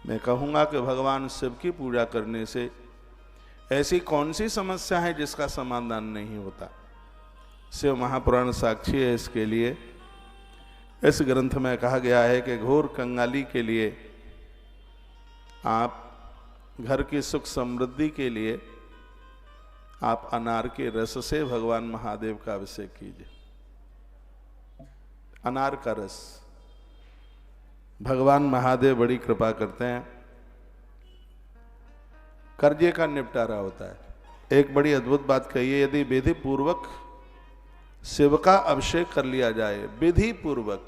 मैं कहूँगा कि भगवान शिव की पूजा करने से ऐसी कौन सी समस्या है जिसका समाधान नहीं होता। शिव महापुराण साक्षी है इसके लिए। इस ग्रंथ में कहा गया है कि घोर कंगाली के लिए, आप घर की सुख समृद्धि के लिए आप अनार के रस से भगवान महादेव का अभिषेक कीजिए। अनार का रस, भगवान महादेव बड़ी कृपा करते हैं, कर्जे का निपटारा होता है। एक बड़ी अद्भुत बात कही है, यदि विधि पूर्वक शिव का अभिषेक कर लिया जाए, विधि पूर्वक,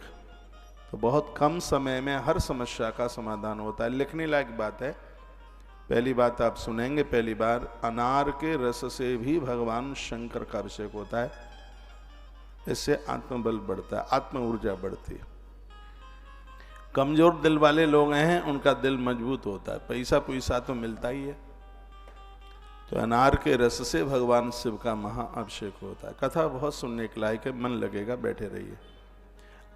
तो बहुत कम समय में हर समस्या का समाधान होता है। लिखने लायक बात है। पहली बात आप सुनेंगे, पहली बार अनार के रस से भी भगवान शंकर का अभिषेक होता है। इससे आत्मबल बढ़ता है, आत्म ऊर्जा बढ़ती है। कमजोर दिल वाले लोग हैं, उनका दिल मजबूत होता है। पैसा पैसा तो मिलता ही है, तो अनार के रस से भगवान शिव का महाअभिषेक होता है। कथा बहुत सुनने के लायक है, मन लगेगा, बैठे रहिए।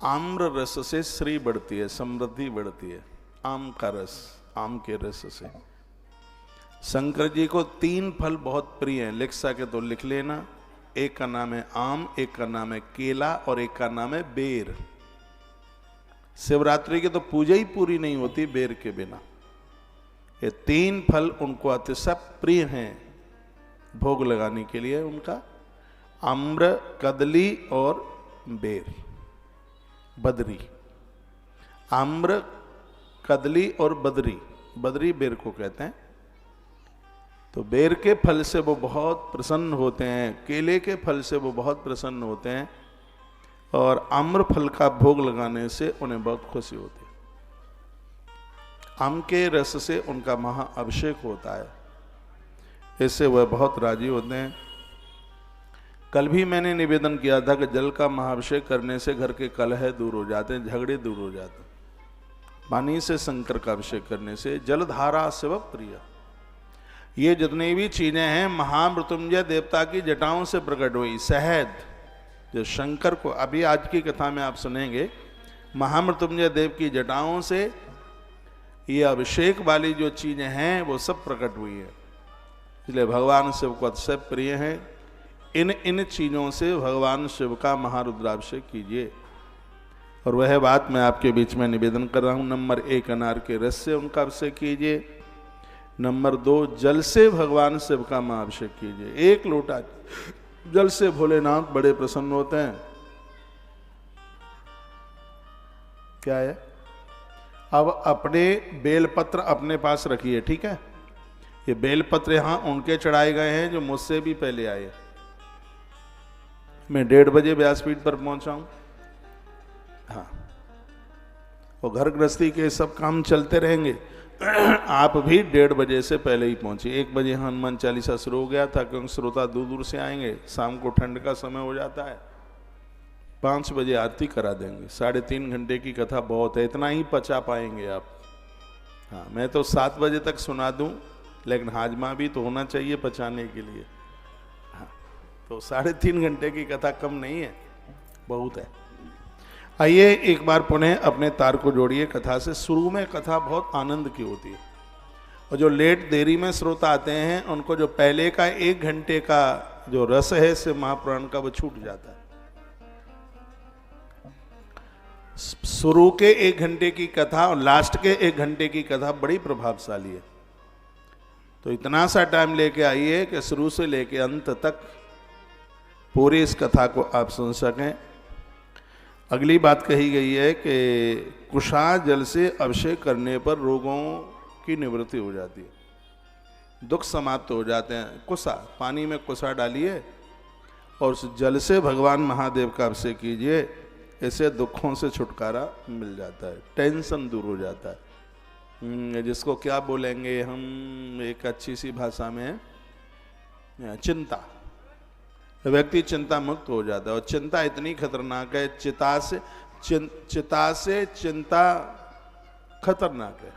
आम्र रस से श्री बढ़ती है, समृद्धि बढ़ती है। आम का रस, आम के रस से। शंकर जी को 3 फल बहुत प्रिय हैं, लिख सके तो लिख लेना। एक का नाम है आम, एक का नाम है केला और एक का नाम है बेर। शिवरात्रि की तो पूजा ही पूरी नहीं होती बेर के बिना। ये 3 फल उनको अतिशय प्रिय हैं भोग लगाने के लिए उनका, आम्र, कदली और बेर, बदरी। आम्र, कदली और बदरी, बदरी बेर को कहते हैं। तो बेर के फल से वो बहुत प्रसन्न होते हैं, केले के फल से वो बहुत प्रसन्न होते हैं, और आम्र फल का भोग लगाने से उन्हें बहुत खुशी होती है। आम के रस से उनका महाअभिषेक होता है, इससे वह बहुत राजी होते हैं। कल भी मैंने निवेदन किया था कि जल का महाअभिषेक करने से घर के कलह दूर हो जाते हैं, झगड़े दूर हो जाते हैं। पानी से शंकर का अभिषेक करने से जलधारा शिव प्रिय। ये जितनी भी चीजें हैं महामृत्युंजय देवता की जटाओं से प्रकट हुई। शहद जो शंकर को, अभी आज की कथा में आप सुनेंगे, महामृत्युंजय देव की जटाओं से ये अभिषेक वाली जो चीजें हैं वो सब प्रकट हुई है। इसलिए भगवान शिव को अतिशय प्रिय है। इन चीजों से भगवान शिव का महारुद्राभिषेक कीजिए। और वह बात मैं आपके बीच में निवेदन कर रहा हूं। नंबर 1, अनार के रस से उनका अभिषेक कीजिए। नंबर 2, जल से भगवान शिव का महाअभिषेक कीजिए। 1 लोटा जल से भोलेनाथ बड़े प्रसन्न होते हैं। क्या है? अब अपने बेलपत्र अपने पास रखिए, ठीक है? ये बेलपत्र यहां उनके चढ़ाए गए हैं जो मुझसे भी पहले आए। मैं 1:30 बजे व्यासपीठ पर पहुंचा हूं। हाँ, और घर गृहस्थी के सब काम चलते रहेंगे। आप भी 1:30 बजे से पहले ही पहुंचे। 1 बजे हनुमान चालीसा शुरू हो गया था, क्योंकि श्रोता दूर दूर से आएंगे, शाम को ठंड का समय हो जाता है। 5 बजे आरती करा देंगे। 3.5 घंटे की कथा बहुत है, इतना ही पचा पाएंगे आप। हाँ, मैं तो 7 बजे तक सुना दूं, लेकिन हाजमा भी तो होना चाहिए पचाने के लिए। हाँ, तो 3.5 घंटे की कथा कम नहीं है, बहुत है। आइए एक बार पुनः अपने तार को जोड़िए कथा से। शुरू में कथा बहुत आनंद की होती है, और जो लेट देरी में श्रोता आते हैं उनको जो पहले का 1 घंटे का जो रस है शिव महापुराण का, वो छूट जाता है। शुरू के 1 घंटे की कथा और लास्ट के 1 घंटे की कथा बड़ी प्रभावशाली है। तो इतना सा टाइम लेके आइए कि शुरू से लेके अंत तक पूरी इस कथा को आप सुन सकें। अगली बात कही गई है कि कुशा जल से अभिषेक करने पर रोगों की निवृत्ति हो जाती है, दुख समाप्त हो जाते हैं। कुशा, पानी में कुशा डालिए और उस जल से भगवान महादेव का अभिषेक कीजिए, इससे दुखों से छुटकारा मिल जाता है, टेंशन दूर हो जाता है। जिसको क्या बोलेंगे हम एक अच्छी सी भाषा में, चिंता। व्यक्ति चिंता मुक्त हो जाता है। और चिंता इतनी खतरनाक है, चिता से चिंता खतरनाक है।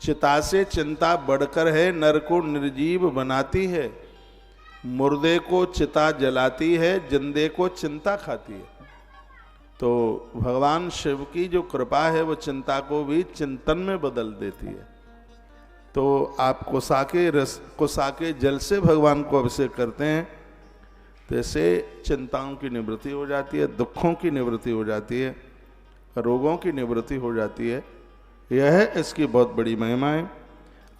चिता से चिंता बढ़कर है, नर को निर्जीव बनाती है, मुर्दे को चिता जलाती है, जिंदे को चिंता खाती है। तो भगवान शिव की जो कृपा है वो चिंता को भी चिंतन में बदल देती है। तो आप कोसाके जल से भगवान को अभिषेक करते हैं, तो इससे चिंताओं की निवृत्ति हो जाती है, दुखों की निवृत्ति हो जाती है, रोगों की निवृत्ति हो जाती है। यह इसकी बहुत बड़ी महिमा है।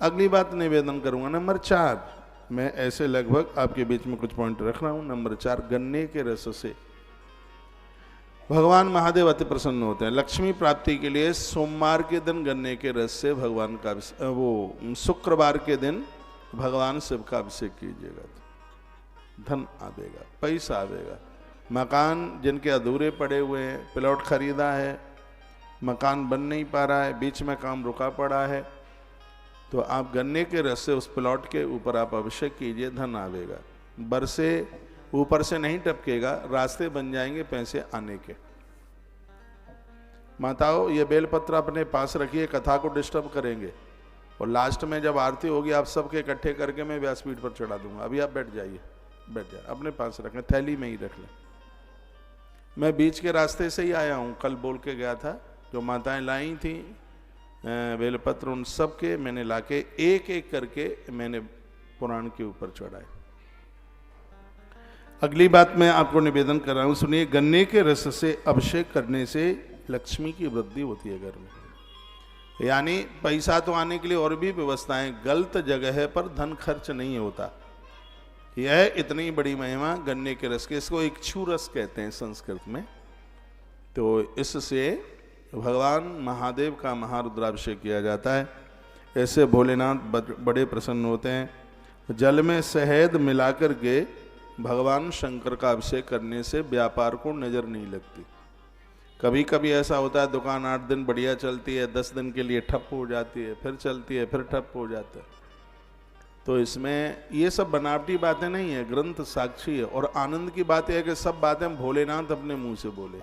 अगली बात निवेदन करूंगा, नंबर 4, मैं ऐसे लगभग आपके बीच में कुछ पॉइंट रख रहा हूं। नंबर 4, गन्ने के रस से भगवान महादेव अति प्रसन्न होते हैं। लक्ष्मी प्राप्ति के लिए सोमवार के दिन गन्ने के रस से भगवान का शुक्रवार के दिन भगवान शिव का अभिषेक कीजिएगा, धन आवेगा, पैसा आवेगा। मकान जिनके अधूरे पड़े हुए हैं, प्लॉट खरीदा है, मकान बन नहीं पा रहा है, बीच में काम रुका पड़ा है, तो आप गन्ने के रस से उस प्लॉट के ऊपर आप अभिषेक कीजिए, धन आवेगा। बरसे ऊपर से नहीं टपकेगा, रास्ते बन जाएंगे पैसे आने के। माताओं, ये बेलपत्र अपने पास रखिए, कथा को डिस्टर्ब करेंगे, और लास्ट में जब आरती होगी आप सबके इकट्ठे करके मैं व्यासपीठ पर चढ़ा दूंगा। अभी आप बैठ जाइए, अपने पास रखें, थैली में ही रख लें। मैं बीच के रास्ते से ही आया हूँ, कल बोल के गया था, जो माताएं लाई थी बेलपत्र उन सब के मैंने लाके एक एक करके मैंने पुराण के ऊपर चढ़ाए। अगली बात मैं आपको निवेदन कर रहा हूं, सुनिए। गन्ने के रस से अभिषेक करने से लक्ष्मी की वृद्धि होती है घर में। यानी पैसा तो आने के लिए और भी व्यवस्थाएं, गलत जगह पर धन खर्च नहीं होता। यह इतनी बड़ी महिमा गन्ने के रस के, इसको इक्षु रस कहते हैं संस्कृत में। तो इससे भगवान महादेव का महारुद्राभिषेक किया जाता है। ऐसे भोलेनाथ बड़े प्रसन्न होते हैं। जल में शहद मिलाकर के भगवान शंकर का अभिषेक करने से व्यापार को नजर नहीं लगती। कभी कभी ऐसा होता है, दुकान 8 दिन बढ़िया चलती है, 10 दिन के लिए ठप हो जाती है, फिर चलती है, फिर ठप हो जाता है। तो इसमें ये सब बनावटी बातें नहीं है, ग्रंथ साक्षी है। और आनंद की बात यह है कि सब बातें भोलेनाथ अपने मुंह से बोले।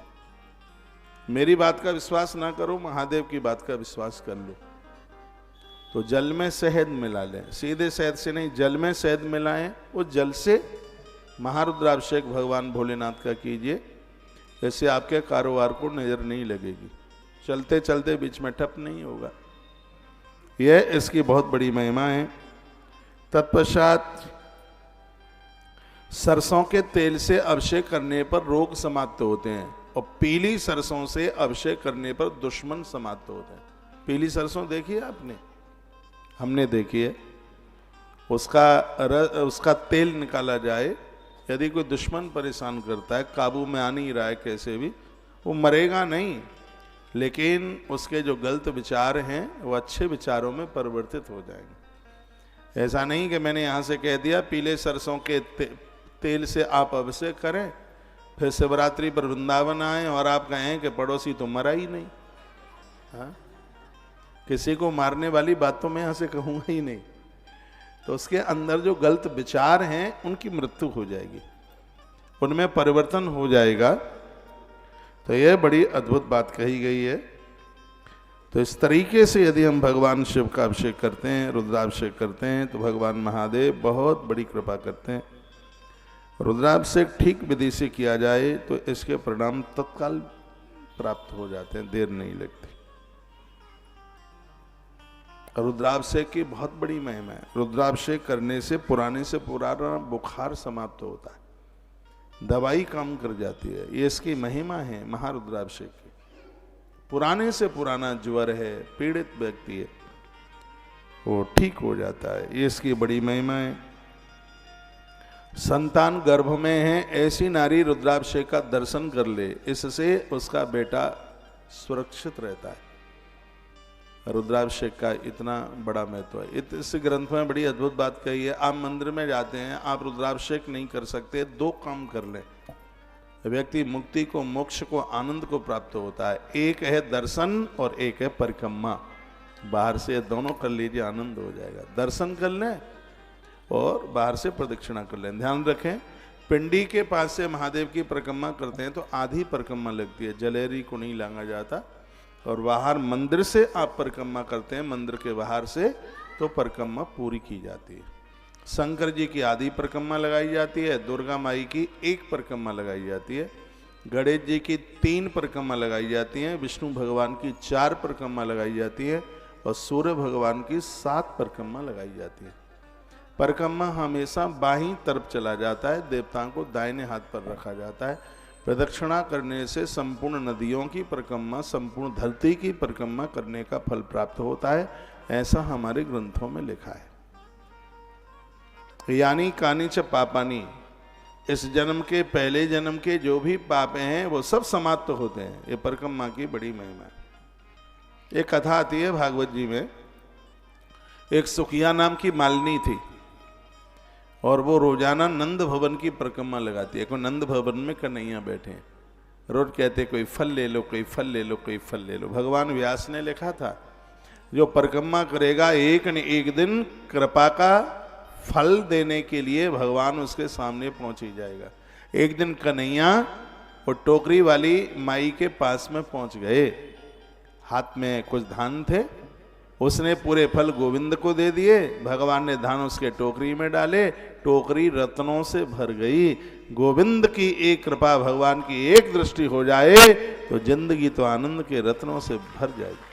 मेरी बात का विश्वास ना करो, महादेव की बात का विश्वास कर लो। तो जल में शहद मिला लें, सीधे शहद से नहीं, जल में शहद मिलाएं, उस जल से महारुद्राभिषेक भगवान भोलेनाथ का कीजिए। ऐसे आपके कारोबार को नजर नहीं लगेगी, चलते चलते बीच में ठप नहीं होगा। यह इसकी बहुत बड़ी महिमा है। तत्पश्चात सरसों के तेल से अभिषेक करने पर रोग समाप्त होते हैं, और पीली सरसों से अभिषेक करने पर दुश्मन समाप्त होते हैं। पीली सरसों देखी है आपने? हमने देखी है। उसका तेल निकाला जाए, यदि कोई दुश्मन परेशान करता है, काबू में आ नहीं रहा है कैसे भी, वो मरेगा नहीं, लेकिन उसके जो गलत विचार हैं वो अच्छे विचारों में परिवर्तित हो जाएंगे। ऐसा नहीं कि मैंने यहाँ से कह दिया पीले सरसों के तेल से आप अभिषेक करें, फिर शिवरात्रि पर वृंदावन आए और आप कहें कि पड़ोसी तो मरा ही नहीं। हाँ, किसी को मारने वाली बात तो मैं यहाँ से कहूँगा ही नहीं। तो उसके अंदर जो गलत विचार हैं उनकी मृत्यु हो जाएगी, उनमें परिवर्तन हो जाएगा। तो यह बड़ी अद्भुत बात कही गई है। तो इस तरीके से यदि हम भगवान शिव का अभिषेक करते हैं, रुद्राभिषेक करते हैं, तो भगवान महादेव बहुत बड़ी कृपा करते हैं। रुद्राभिषेक ठीक विधि से किया जाए तो इसके परिणाम तत्काल प्राप्त हो जाते हैं, देर नहीं लगती। रुद्राभिषेक की बहुत बड़ी महिमा है। रुद्राभिषेक करने से पुराना बुखार समाप्त होता है, दवाई काम कर जाती है। ये इसकी महिमा है महारुद्राभिषेक की। पुराने से पुराना ज्वर है, पीड़ित व्यक्ति है, वो ठीक हो जाता है। ये इसकी बड़ी महिमा है। संतान गर्भ में है, ऐसी नारी रुद्राभिषेक का दर्शन कर ले, इससे उसका बेटा सुरक्षित रहता है। रुद्राभिषेक का इतना बड़ा महत्व है। इस ग्रंथ में बड़ी अद्भुत बात कही है। आप मंदिर में जाते हैं, आप रुद्राभिषेक नहीं कर सकते, 2 काम कर लें, व्यक्ति मुक्ति को, मोक्ष को, आनंद को प्राप्त होता है। एक है दर्शन और एक है परिक्रमा। बाहर से दोनों कर लीजिए, आनंद हो जाएगा। दर्शन कर लें और बाहर से प्रदक्षिणा कर लें। ध्यान रखें, पिंडी के पास से महादेव की परिक्रमा करते हैं तो आधी परिक्रमा लगती है, जलेरी को नहीं लांगा जाता। और बाहर मंदिर से आप परिक्रमा करते हैं, मंदिर के बाहर से, तो परिक्रमा पूरी की जाती है। शंकर जी की आधी परिक्रमा लगाई जाती है, दुर्गा माई की एक परिक्रमा लगाई जाती है। गणेश जी की 3 परिक्रमा लगाई जाती हैं, विष्णु भगवान की 4 परिक्रमा लगाई जाती है और सूर्य भगवान की 7 परिक्रमा लगाई जाती है। परिक्रमा हमेशा बाईं तरफ चला जाता है, देवताओं को दाहिने हाथ पर रखा जाता है। प्रदक्षिणा करने से संपूर्ण नदियों की परिक्रमा, संपूर्ण धरती की परिक्रमा करने का फल प्राप्त होता है, ऐसा हमारे ग्रंथों में लिखा है। यानी कानी च पापानी, इस जन्म के पहले जन्म के जो भी पाप हैं वो सब समाप्त होते हैं। ये परिक्रमा की बड़ी महिमा है। एक कथा आती है भागवत जी में, एक सुखिया नाम की मालिनी थी और वो रोजाना नंद भवन की परिक्रमा लगाती है। कोई नंद भवन में कन्हैया बैठे हैं, रोज कहते कोई फल ले लो, कोई फल ले लो, कोई फल ले लो। भगवान व्यास ने लिखा था जो परिक्रमा करेगा एक न एक दिन कृपा का फल देने के लिए भगवान उसके सामने पहुंच ही जाएगा। एक दिन कन्हैया वो टोकरी वाली माई के पास में पहुंच गए, हाथ में कुछ धान थे, उसने पूरे फल गोविंद को दे दिए। भगवान ने धान उसके टोकरी में डाले, टोकरी रत्नों से भर गई। गोविंद की एक कृपा, भगवान की एक दृष्टि हो जाए तो जिंदगी तो आनंद के रत्नों से भर जाएगी।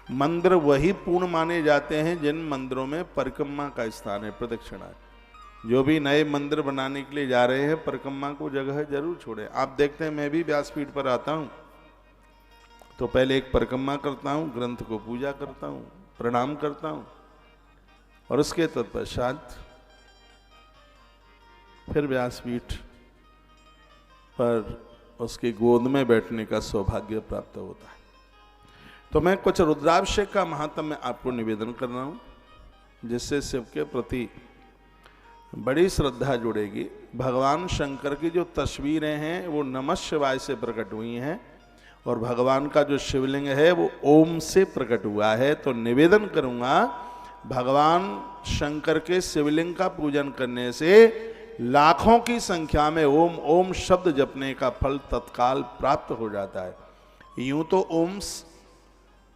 मंदिर वही पूर्ण माने जाते हैं जिन मंदिरों में परिक्रमा का स्थान है, प्रदक्षिणा है। जो भी नए मंदिर बनाने के लिए जा रहे हैं, परिक्रमा को जगह जरूर छोड़ें। आप देखते हैं मैं भी व्यासपीठ पर आता हूं तो पहले एक परिक्रमा करता हूं, ग्रंथ को पूजा करता हूं, प्रणाम करता हूं और उसके तत्पश्चात फिर व्यासपीठ पर उसकी गोद में बैठने का सौभाग्य प्राप्त होता है। तो मैं कुछ रुद्राभिषेक का महात्म्य आपको निवेदन कर रहा हूं, जिससे शिव के प्रति बड़ी श्रद्धा जुड़ेगी। भगवान शंकर की जो तस्वीरें हैं वो नमः शिवाय से प्रकट हुई हैं और भगवान का जो शिवलिंग है वो ओम से प्रकट हुआ है। तो निवेदन करूंगा, भगवान शंकर के शिवलिंग का पूजन करने से लाखों की संख्या में ओम ओम शब्द जपने का फल तत्काल प्राप्त हो जाता है। यूं तो ओम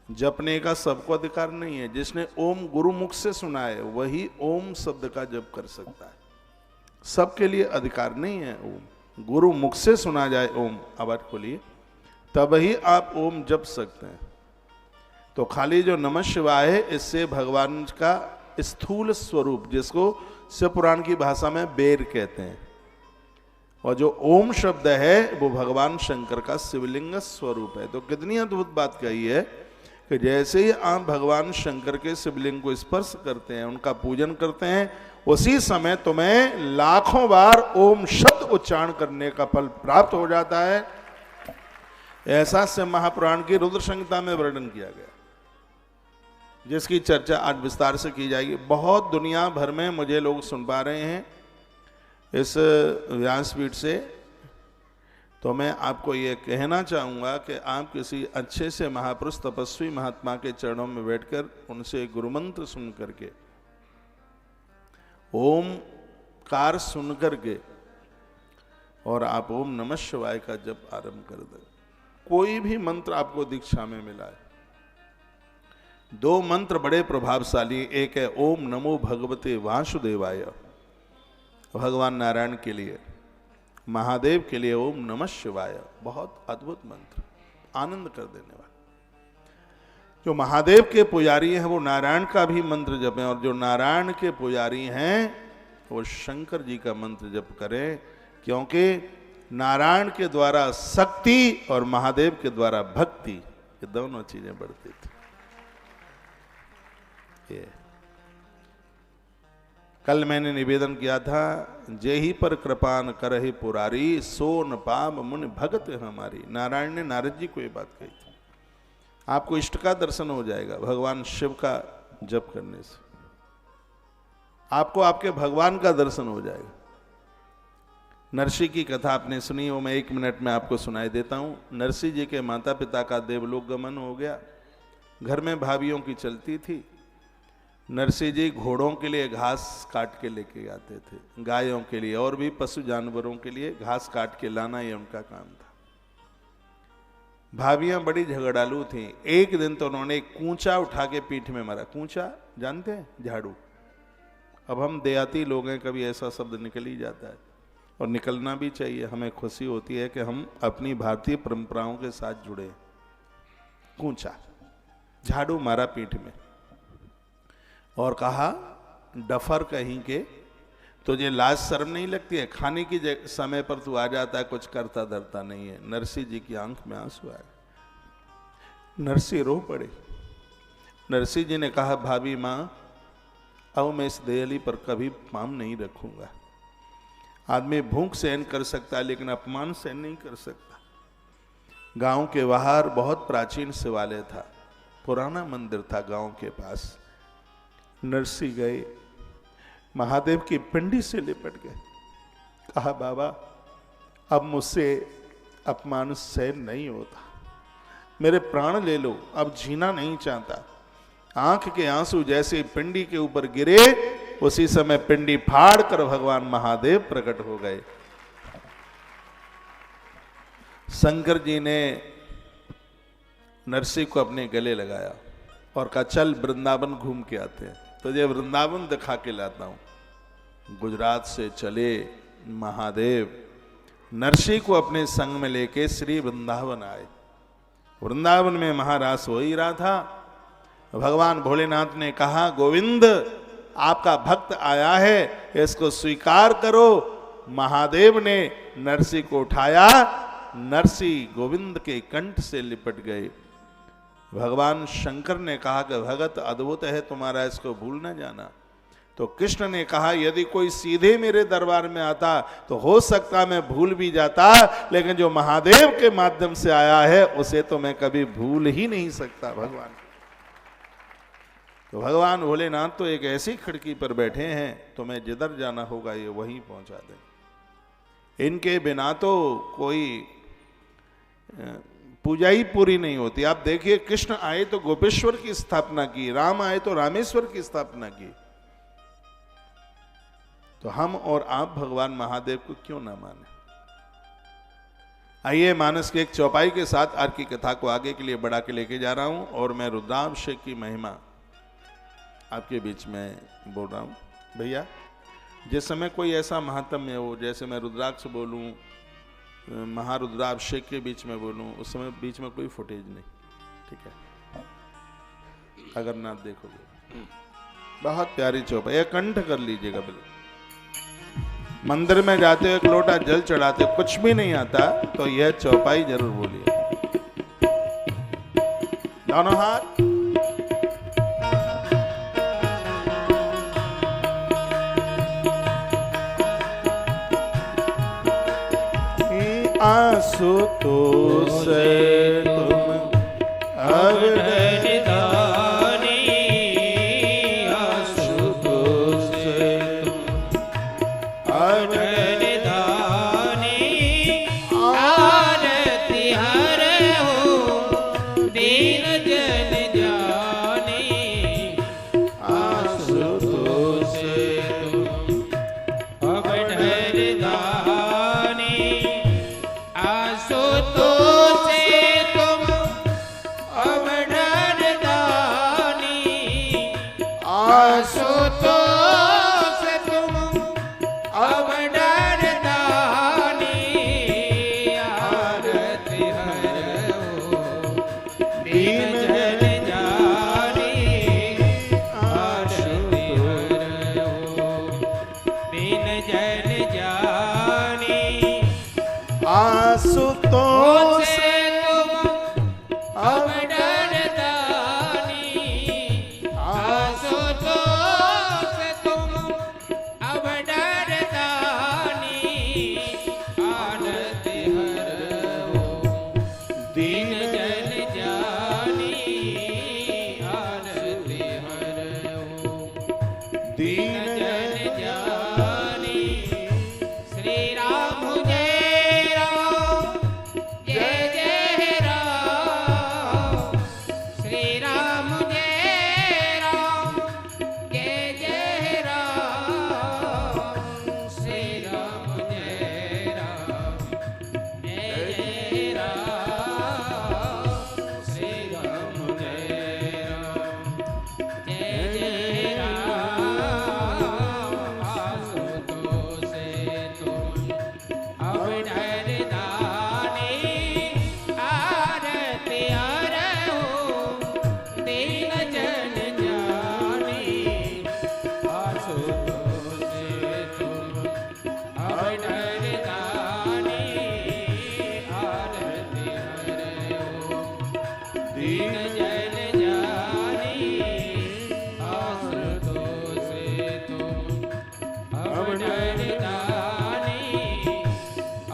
जपने का सबको अधिकार नहीं है। जिसने ओम गुरु मुख से सुना है वही ओम शब्द का जप कर सकता है, सबके लिए अधिकार नहीं है। ओम गुरु मुख से सुना जाए, ओम आवाज खोलिए, तब ही आप ओम जप सकते हैं। तो खाली जो नमः शिवाय है, इससे भगवान का स्थूल स्वरूप, जिसको शिव पुराण की भाषा में बेर कहते हैं, और जो ओम शब्द है वो भगवान शंकर का शिवलिंग स्वरूप है। तो कितनी अद्भुत बात कही है कि जैसे ही आप भगवान शंकर के शिवलिंग को स्पर्श करते हैं, उनका पूजन करते हैं, उसी समय तुम्हें लाखों बार ओम शब्द उच्चारण करने का फल प्राप्त हो जाता है। ऐसा शिव महापुराण की रुद्र संहिता में वर्णन किया गया, जिसकी चर्चा आज विस्तार से की जाएगी। बहुत दुनिया भर में मुझे लोग सुन पा रहे हैं इस व्यासपीठ से। तो मैं आपको ये कहना चाहूँगा कि आप किसी अच्छे से महापुरुष तपस्वी महात्मा के चरणों में बैठकर उनसे गुरु मंत्र सुन करके, ओम कार सुन करके, और आप ओम नमः शिवाय का जप आरंभ कर दें। कोई भी मंत्र आपको दीक्षा में मिला है, 2 मंत्र बड़े प्रभावशाली। एक है ओम नमो भगवते वासुदेवाय, भगवान नारायण के लिए, महादेव के लिए ओम नमः शिवाय, बहुत अद्भुत मंत्र, आनंद कर देने वाला। जो महादेव के पुजारी हैं वो नारायण का भी मंत्र जपें, और जो नारायण के पुजारी हैं वो शंकर जी का मंत्र जप करें, क्योंकि नारायण के द्वारा शक्ति और महादेव के द्वारा भक्ति, ये दोनों चीजें बढ़ती थी। ये कल मैंने निवेदन किया था, जेहि पर कृपान करहि पुरारी, सोन पाप मुनि भगत हमारी। नारायण ने नारद जी को ये बात कही थी। आपको इष्ट का दर्शन हो जाएगा भगवान शिव का जप करने से, आपको आपके भगवान का दर्शन हो जाएगा। नरसिंह की कथा आपने सुनी हो, मैं 1 मिनट में आपको सुनाई देता हूँ। नरसिंह जी के माता पिता का देवलोक गमन हो गया, घर में भाभियों की चलती थी। नरसिंह जी घोड़ों के लिए घास काट के लेके आते थे, गायों के लिए और भी पशु जानवरों के लिए घास काट के लाना, ये उनका काम था। भाभियां बड़ी झगड़ालू थीं। एक दिन तो उन्होंने कूंचा उठा के पीठ में मारा। कूंचा जानते हैं? झाड़ू। अब हम देहाती लोग हैं, कभी ऐसा शब्द निकल ही जाता है। और निकलना भी चाहिए। हमें खुशी होती है कि हम अपनी भारतीय परंपराओं के साथ जुड़े। कूचा, झाड़ू मारा पीठ में और कहा, डफर कहीं के, तुझे लाज शर्म नहीं लगती है? खाने की समय पर तू आ जाता है, कुछ करता धरता नहीं है। नरसी जी की आंख में आंसू आए, नरसी रो पड़े। नरसी जी ने कहा, भाभी माँ, अब मैं इस दहली पर कभी पाँव नहीं रखूंगा। आदमी भूख सहन कर सकता है लेकिन अपमान सहन नहीं कर सकता। गांव के बाहर बहुत प्राचीन शिवालय था, पुराना मंदिर था गांव के पास। नरसी गए, महादेव की पिंडी से लिपट गए। कहा, बाबा अब मुझसे अपमान सहन नहीं होता, मेरे प्राण ले लो, अब जीना नहीं चाहता। आंख के आंसू जैसे पिंडी के ऊपर गिरे, उसी समय पिंडी फाड़ कर भगवान महादेव प्रकट हो गए। शंकर जी ने नरसी को अपने गले लगाया और कहा, चल वृंदावन घूम के आते हैं, तुझे वृंदावन दिखा के लाता हूं। गुजरात से चले महादेव, नरसी को अपने संग में लेके श्री वृंदावन आए। वृंदावन में महारास हो ही रहा था। भगवान भोलेनाथ ने कहा, गोविंद आपका भक्त आया है, इसको स्वीकार करो। महादेव ने नरसी को उठाया, नरसी गोविंद के कंठ से लिपट गए। भगवान शंकर ने कहा कि भगत अद्भुत है तुम्हारा, इसको भूल न जाना। तो कृष्ण ने कहा, यदि कोई सीधे मेरे दरबार में आता तो हो सकता मैं भूल भी जाता, लेकिन जो महादेव के माध्यम से आया है उसे तो मैं कभी भूल ही नहीं सकता। भगवान तो भगवान भोलेनाथ तो एक ऐसी खिड़की पर बैठे हैं, तुम्हें जिधर जाना होगा ये वहीं पहुंचा दें। इनके बिना तो कोई पूजा ही पूरी नहीं होती। आप देखिए, कृष्ण आए तो गोपेश्वर की स्थापना की, राम आए तो रामेश्वर की स्थापना की। तो हम और आप भगवान महादेव को क्यों ना माने? आइए मानस के एक चौपाई के साथ आज की कथा को आगे के लिए बढ़ा के लेके जा रहा हूं और मैं रुद्राभिषेक की महिमा आपके बीच में बोल रहा हूं। भैया, जिस समय कोई ऐसा महात्म्य हो, जैसे मैं रुद्राक्ष बोलूं, महारुद्राभिषेक के बीच में बोलूं, उस समय बीच में कोई फुटेज नहीं, ठीक है? अगर ना देखोगे, बहुत प्यारी चौपाई, कंठ कर लीजिएगा। बिल्कुल मंदिर में जाते हो, एक लोटा जल चढ़ाते हो, कुछ भी नहीं आता तो यह चौपाई जरूर बोलिए। दोनों हाथ, आंसू तो से तुम अब नहीं दानी, आंसू तो से तुम अब नहीं दानी। आरती हर हो दीन जन जानी, आंसू तो से तुम अब डर दानी। आंसू तो से तुम अब डर दानी, आंसू तो से तुम अब डर दानी। आरती हर हो दीन जन जानी, आरती हर हो दीन जन जानी। आंसू तो से तुम अब डर दानी, आंसू तो से तुम अब डर दानी। आरती हर हो दीन जन जानी, दीन जन जानी आसुतों से तुम अब डरदानी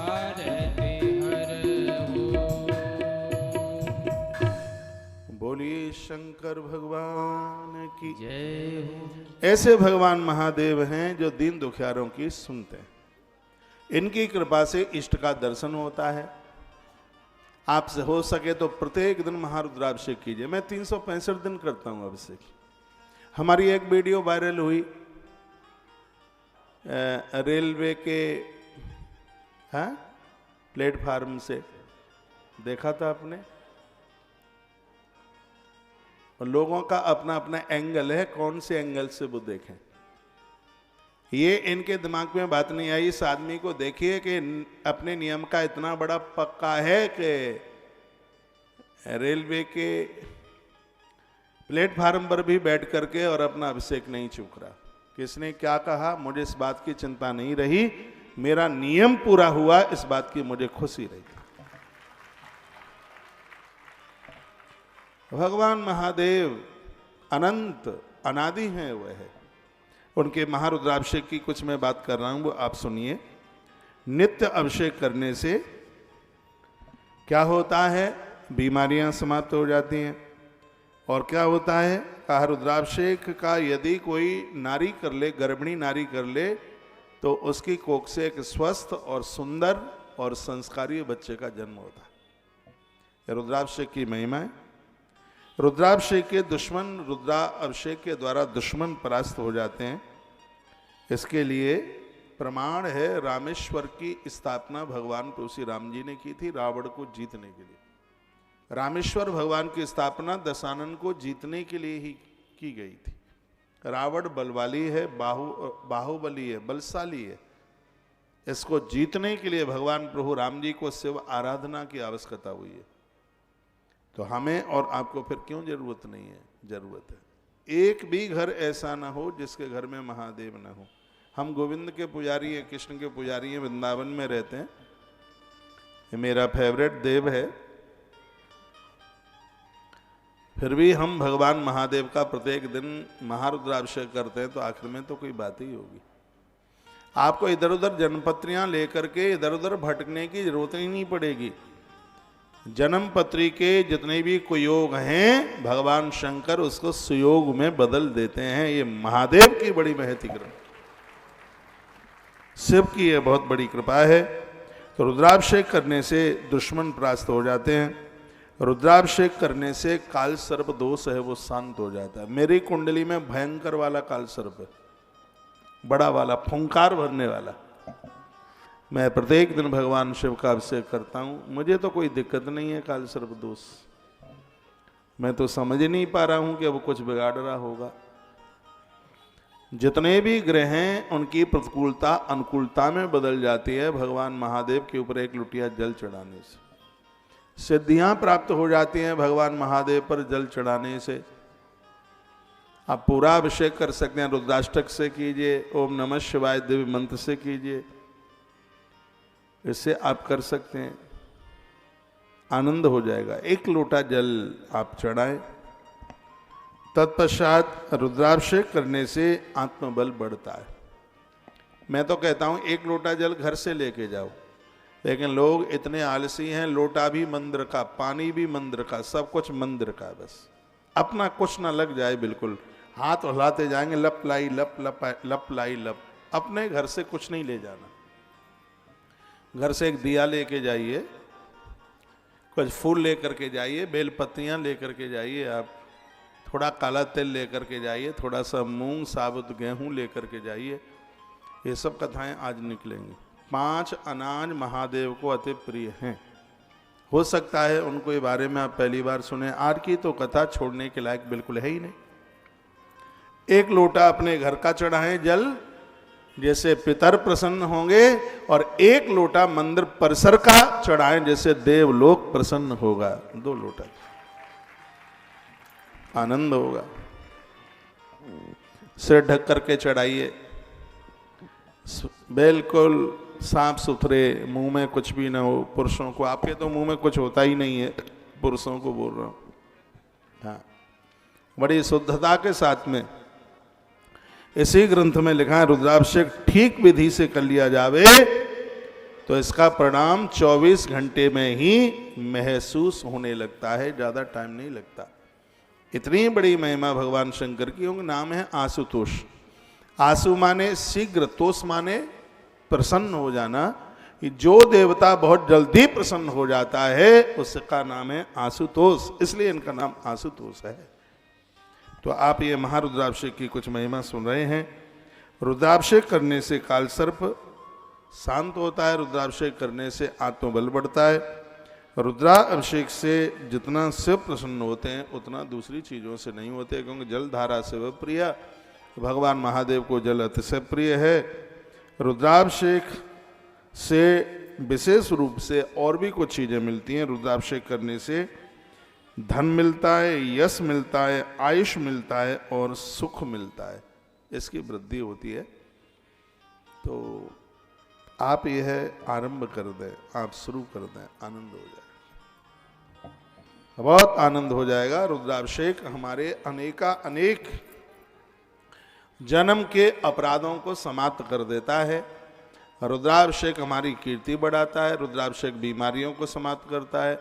आरती हरहु। बोलिए शंकर भगवान की जय हो। ऐसे भगवान महादेव हैं जो दीन दुखियारों की सुनते हैं। इनकी कृपा से इष्ट का दर्शन होता है। आपसे हो सके तो प्रत्येक दिन महारुद्राभिषेक कीजिए। मैं 365 दिन करता हूं अभिषेक। हमारी एक वीडियो वायरल हुई रेलवे के प्लेटफार्म से, देखा था आपने? और लोगों का अपना अपना एंगल है, कौन से एंगल से वो देखें। ये इनके दिमाग में बात नहीं आई। इस आदमी को देखिए कि अपने नियम का इतना बड़ा पक्का है कि रेलवे के प्लेटफार्म पर भी बैठ करके और अपना अभिषेक नहीं चूक रहा। किसने क्या कहा, मुझे इस बात की चिंता नहीं रही, मेरा नियम पूरा हुआ, इस बात की मुझे खुशी रही। भगवान महादेव अनंत अनादि हैं। वह है, उनके महारुद्राभिषेक की कुछ मैं बात कर रहा हूं, वो आप सुनिए। नित्य अभिषेक करने से क्या होता है? बीमारियां समाप्त हो जाती हैं। और क्या होता है? कहा रुद्राभिषेक का यदि कोई नारी कर ले, गर्भिणी नारी कर ले, तो उसकी कोख से एक स्वस्थ और सुंदर और संस्कारी बच्चे का जन्म होता है। यह रुद्राभिषेक की महिमा है। रुद्राभिषेक के दुश्मन रुद्राभिषेक के द्वारा दुश्मन परास्त हो जाते हैं। इसके लिए प्रमाण है, रामेश्वर की स्थापना भगवान प्रभु श्री राम जी ने की थी रावण को जीतने के लिए। रामेश्वर भगवान की स्थापना दशानन को जीतने के लिए ही की गई थी। रावण बलवाली है, बाहुबली है, बलशाली है। इसको जीतने के लिए भगवान प्रभु राम जी को शिव आराधना की आवश्यकता हुई है। तो हमें और आपको फिर क्यों जरूरत नहीं है? जरूरत है। एक भी घर ऐसा ना हो जिसके घर में महादेव ना हो। हम गोविंद के पुजारी हैं, कृष्ण के पुजारी हैं, वृंदावन में रहते हैं। ये मेरा फेवरेट देव है। फिर भी हम भगवान महादेव का प्रत्येक दिन महारुद्राभिषेक करते हैं, तो आखिर में तो कोई बात ही होगी। आपको इधर उधर जन्मपत्रियां लेकर के इधर उधर भटकने की जरूरत ही नहीं पड़ेगी। जन्म पत्री के जितने भी कुयोग हैं, भगवान शंकर उसको सुयोग में बदल देते हैं। ये महादेव की बड़ी महती कृपा, शिव की यह बहुत बड़ी कृपा है। तो रुद्राभिषेक करने से दुश्मन परास्त हो जाते हैं। रुद्राभिषेक करने से काल सर्प दोष है वो शांत हो जाता है। मेरी कुंडली में भयंकर वाला काल सर्प है, बड़ा वाला, फुंकार भरने वाला। मैं प्रत्येक दिन भगवान शिव का अभिषेक करता हूं। मुझे तो कोई दिक्कत नहीं है काल सर्प दोष। मैं तो समझ नहीं पा रहा हूं कि वो कुछ बिगाड़ रहा होगा। जितने भी ग्रह हैं उनकी प्रतिकूलता अनुकूलता में बदल जाती है भगवान महादेव के ऊपर एक लुटिया जल चढ़ाने से। सिद्धियां प्राप्त हो जाती हैं भगवान महादेव पर जल चढ़ाने से। आप पूरा अभिषेक कर सकते हैं। रुद्राष्टक से कीजिए, ओम नमः शिवाय दिव्य मंत्र से कीजिए, इससे आप कर सकते हैं। आनंद हो जाएगा। एक लोटा जल आप चढ़ाएं। तत्पश्चात रुद्राभिषेक करने से आत्मबल बढ़ता है। मैं तो कहता हूं एक लोटा जल घर से लेके जाओ, लेकिन लोग इतने आलसी हैं, लोटा भी मंदिर का, पानी भी मंदिर का, सब कुछ मंदिर का। बस अपना कुछ ना लग जाए, बिल्कुल हाथ हिलाते जाएंगे, लप लाई लप लप लप लाई लप। अपने घर से कुछ नहीं ले जाना। घर से एक दिया लेके जाइए, कुछ फूल लेकर के जाइए, बेल पत्तियां लेकर के जाइए, आप थोड़ा काला तेल लेकर के जाइए, थोड़ा सा मूंग साबुत गेहूं लेकर के जाइए। ये सब कथाएं आज निकलेंगी। 5 अनाज महादेव को अति प्रिय हैं। हो सकता है उनको ये बारे में आप पहली बार सुने। आज की तो कथा छोड़ने के लायक बिल्कुल है ही नहीं। एक लोटा अपने घर का चढ़ाएं जल, जैसे पितर प्रसन्न होंगे, और एक लोटा मंदिर परिसर का चढ़ाएं, जैसे देवलोक प्रसन्न होगा। 2 लोटा, आनंद होगा। सिर ढक करके चढ़ाइए, बिल्कुल साफ सुथरे, मुंह में कुछ भी ना हो। पुरुषों को, आपके तो मुंह में कुछ होता ही नहीं है, पुरुषों को बोल रहा हूं। हाँ, बड़ी शुद्धता के साथ में इसी ग्रंथ में लिखा है, रुद्राभिषेक ठीक विधि से कर लिया जावे तो इसका परिणाम 24 घंटे में ही महसूस होने लगता है, ज्यादा टाइम नहीं लगता। इतनी बड़ी महिमा भगवान शंकर की, उनका नाम है आशुतोष। आशु माने शीघ्र, तोष माने प्रसन्न हो जाना। कि जो देवता बहुत जल्दी प्रसन्न हो जाता है उसका नाम है आशुतोष, इसलिए इनका नाम आशुतोष है। तो आप ये महारुद्राभिषेक की कुछ महिमा सुन रहे हैं। रुद्राभिषेक करने से कालसर्प शांत होता है, रुद्राभिषेक करने से आत्मबल बढ़ता है। रुद्राभिषेक से जितना शिव प्रसन्न होते हैं उतना दूसरी चीज़ों से नहीं होते, क्योंकि जल धारा शिव प्रिय, भगवान महादेव को जल अतिशय प्रिय है। रुद्राभिषेक से विशेष रूप से और भी कुछ चीज़ें मिलती हैं। रुद्राभिषेक करने से धन मिलता है, यश मिलता है, आयुष मिलता है और सुख मिलता है, इसकी वृद्धि होती है। तो आप यह आरंभ कर दें, आप शुरू कर दें, आनंद हो जाएगा, बहुत आनंद हो जाएगा। रुद्राभिषेक हमारे अनेक जन्म के अपराधों को समाप्त कर देता है। रुद्राभिषेक हमारी कीर्ति बढ़ाता है। रुद्राभिषेक बीमारियों को समाप्त करता है।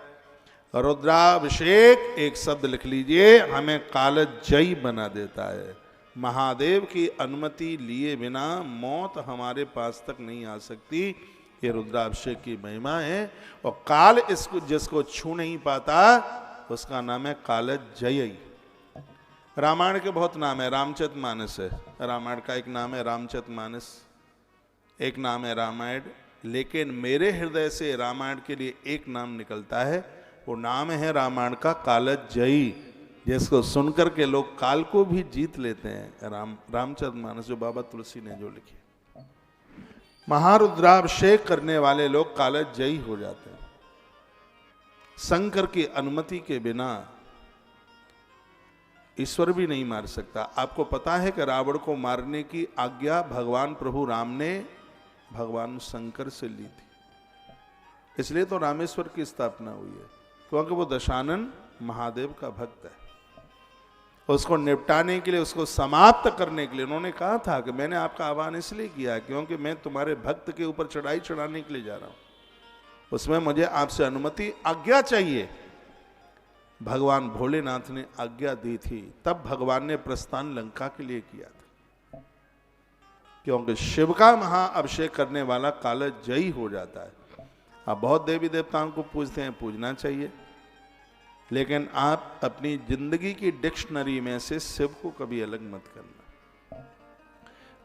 रुद्राभिषेक, एक शब्द लिख लीजिए, हमें कालजयी बना देता है। महादेव की अनुमति लिए बिना मौत हमारे पास तक नहीं आ सकती। ये रुद्राभिषेक की महिमा है। और काल इसको जिसको छू नहीं पाता उसका नाम है कालजयी। रामायण के बहुत नाम है, रामचरितमानस है, रामायण का एक नाम है रामचरितमानस, एक नाम है रामायण। लेकिन मेरे हृदय से रामायण के लिए एक नाम निकलता है, वो नाम है रामायण का कालजयी, जिसको सुनकर के लोग काल को भी जीत लेते हैं। रामचरितमानस जो बाबा तुलसी ने जो लिखी, महारुद्राभिषेक करने वाले लोग कालजयी हो जाते हैं। शंकर की अनुमति के बिना ईश्वर भी नहीं मार सकता। आपको पता है कि रावण को मारने की आज्ञा भगवान प्रभु राम ने भगवान शंकर से ली थी, इसलिए तो रामेश्वर की स्थापना हुई है, क्योंकि वो दशानन महादेव का भक्त है। उसको निपटाने के लिए, उसको समाप्त करने के लिए उन्होंने कहा था कि मैंने आपका आह्वान इसलिए किया क्योंकि मैं तुम्हारे भक्त के ऊपर चढ़ाई चढ़ाने के लिए जा रहा हूं, उसमें मुझे आपसे अनुमति, आज्ञा चाहिए। भगवान भोलेनाथ ने आज्ञा दी थी, तब भगवान ने प्रस्थान लंका के लिए किया था, क्योंकि शिव का महाअभिषेक करने वाला कालजयी हो जाता है। आप बहुत देवी देवताओं को पूजते हैं, पूजना चाहिए, लेकिन आप अपनी जिंदगी की डिक्शनरी में से शिव को कभी अलग मत करना।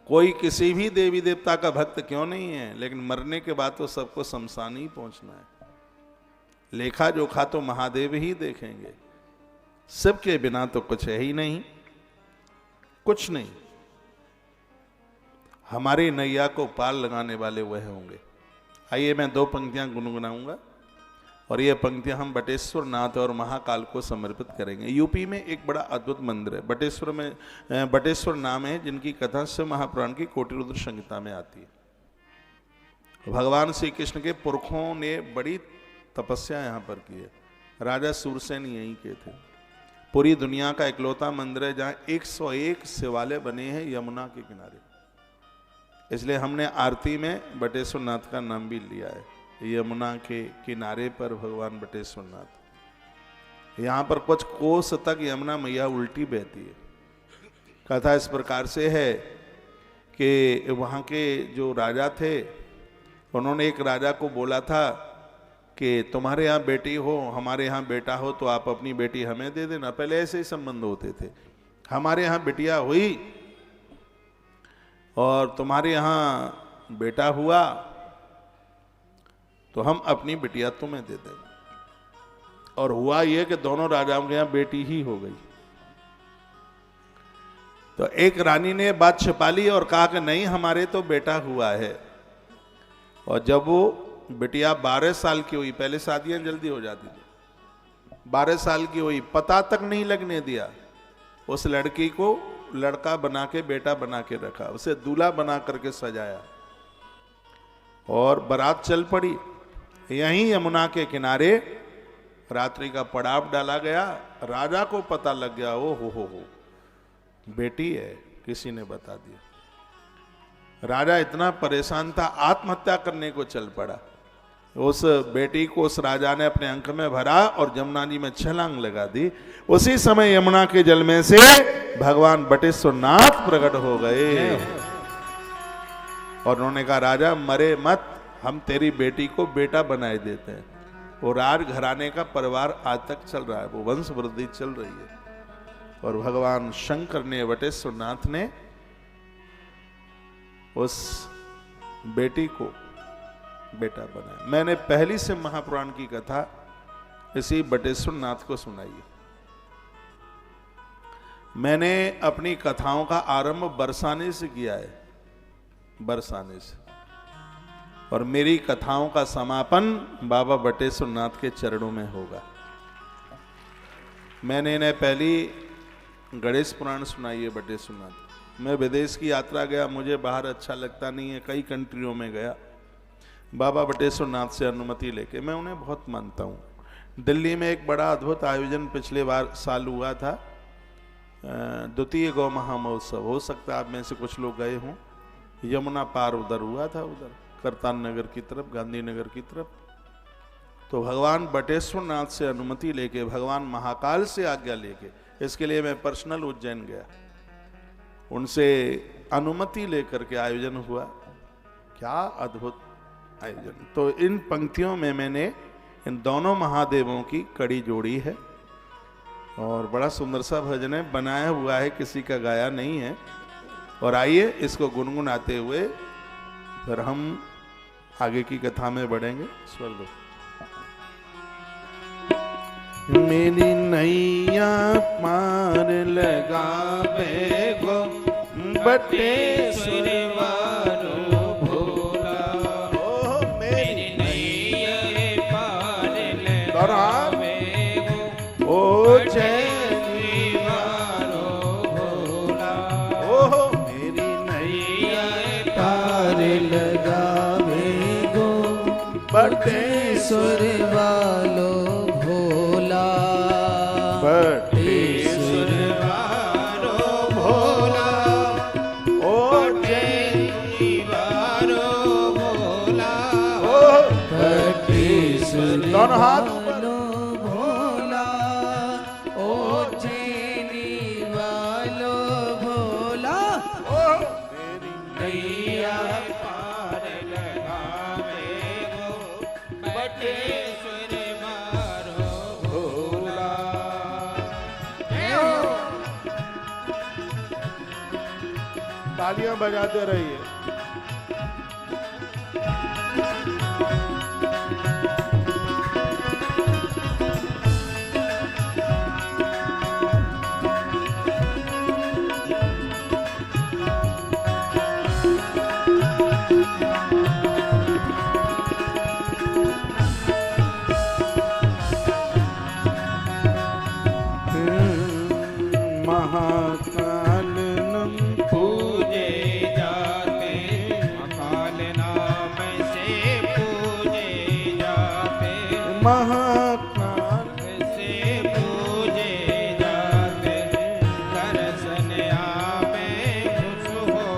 कोई किसी भी देवी देवता का भक्त क्यों नहीं है, लेकिन मरने के बाद तो सबको शमशान ही पहुंचना है। लेखा जोखा तो महादेव ही देखेंगे, शिव के बिना तो कुछ है ही नहीं, कुछ नहीं। हमारी नैया को पाल लगाने वाले वह होंगे। आइए मैं दो पंक्तियां गुनगुनाऊंगा और ये पंक्तियां हम बटेश्वर नाथ और महाकाल को समर्पित करेंगे। यूपी में एक बड़ा अद्भुत मंदिर है बटेश्वर में, बटेश्वर नाम है जिनकी कथा शिव महापुराण की कोटिरुद्र संहिता में आती है। भगवान श्री कृष्ण के पुरखों ने बड़ी तपस्या यहाँ पर की है। राजा सूरसेन यहीं के थे। पूरी दुनिया का इकलौता मंदिर है जहाँ 101 शिवालय बने हैं यमुना के किनारे, इसलिए हमने आरती में बटेश्वर नाथ का नाम भी लिया है। यमुना के किनारे पर भगवान बटेश्वर नाथ। यहाँ पर कुछ कोस तक यमुना मैया उल्टी बहती है। कथा इस प्रकार से है कि वहाँ के जो राजा थे, उन्होंने एक राजा को बोला था कि तुम्हारे यहाँ बेटी हो, हमारे यहाँ बेटा हो, तो आप अपनी बेटी हमें दे देना। पहले ऐसे ही संबंध होते थे, हमारे यहाँ बिटिया हुई और तुम्हारे यहाँ बेटा हुआ तो हम अपनी बिटिया तुम्हें दे देंगे। और हुआ यह कि दोनों राजाओं के यहाँ बेटी ही हो गई। तो एक रानी ने बात छिपा ली और कहा कि नहीं, हमारे तो बेटा हुआ है। और जब वो बिटिया 12 साल की हुई, पहले शादियां जल्दी हो जाती थी, 12 साल की हुई, पता तक नहीं लगने दिया। उस लड़की को लड़का बना के, बेटा बना के रखा, उसे दूल्हा बना करके सजाया और बारात चल पड़ी। यहीं यमुना के किनारे रात्रि का पड़ाव डाला गया राजा को पता लग गया, ओ हो, बेटी है, किसी ने बता दिया। राजा इतना परेशान था, आत्महत्या करने को चल पड़ा। उस बेटी को उस राजा ने अपने अंक में भरा और यमुना जी में छलांग लगा दी। उसी समय यमुना के जल में से भगवान बटेश्वरनाथ प्रकट हो गए और उन्होंने कहा, राजा मरे मत, हम तेरी बेटी को बेटा बनाए देते हैं। वो राज घराने का परिवार आज तक चल रहा है, वो वंश वृद्धि चल रही है। और भगवान शंकर ने, बटेश्वरनाथ ने उस बेटी को बेटा बनाया। मैंने पहली से महापुराण की कथा इसी बटेश्वरनाथ को सुनाई है। मैंने अपनी कथाओं का आरंभ बरसाने से किया है, बरसाने से, और मेरी कथाओं का समापन बाबा बटेश्वरनाथ के चरणों में होगा। मैंने इन्हें पहली गणेश पुराण सुनाई है बटेश्वरनाथ। मैं विदेश की यात्रा गया, मुझे बाहर अच्छा लगता नहीं है, कई कंट्रियों में गया, बाबा बटेश्वरनाथ से अनुमति लेके। मैं उन्हें बहुत मानता हूँ। दिल्ली में एक बड़ा अद्भुत आयोजन पिछले साल हुआ था, द्वितीय गौ महामहोत्सव। हो सकता है आप में से कुछ लोग गए हों। यमुना पार उधर हुआ था, उधर करतान नगर की तरफ, गांधीनगर की तरफ। तो भगवान बटेश्वरनाथ से अनुमति लेके, भगवान महाकाल से आज्ञा लेके, इसके लिए मैं पर्सनल उज्जैन गया, उनसे अनुमति लेकर के आयोजन हुआ। क्या अद्भुत आयोजन। तो इन पंक्तियों में मैंने इन दोनों महादेवों की कड़ी जोड़ी है और बड़ा सुंदर सा भजन है, बनाया हुआ है, किसी का गाया नहीं है। और आइए इसको गुनगुनाते हुए फिर हम आगे की कथा में बढ़ेंगे। स्वर दो। मेरी नैया पार लगावे गो बटेश्वर वारो भोला, ओ मेरी नैया पार लगावे गो ओ जय वारो भोला, ओ मेरी नैया पार लगावे गो बटेश्वर वालो भोला, बटेश्वर वारो भोला, ओ जय वारो भोला, ओ बटेश्वर दोनों हाथ वालो भोला, ओ चैनी वालो भोला, ओ मेरी नैया पार लगावे गो बटेश्वर वारो भोला। तालियां बजाते रहिए। महाकाल नम पूजे जाते, महाकाल नाम से पूजे जाते, महाकाल से पूजे जाते, दर्शन आवे खुश हो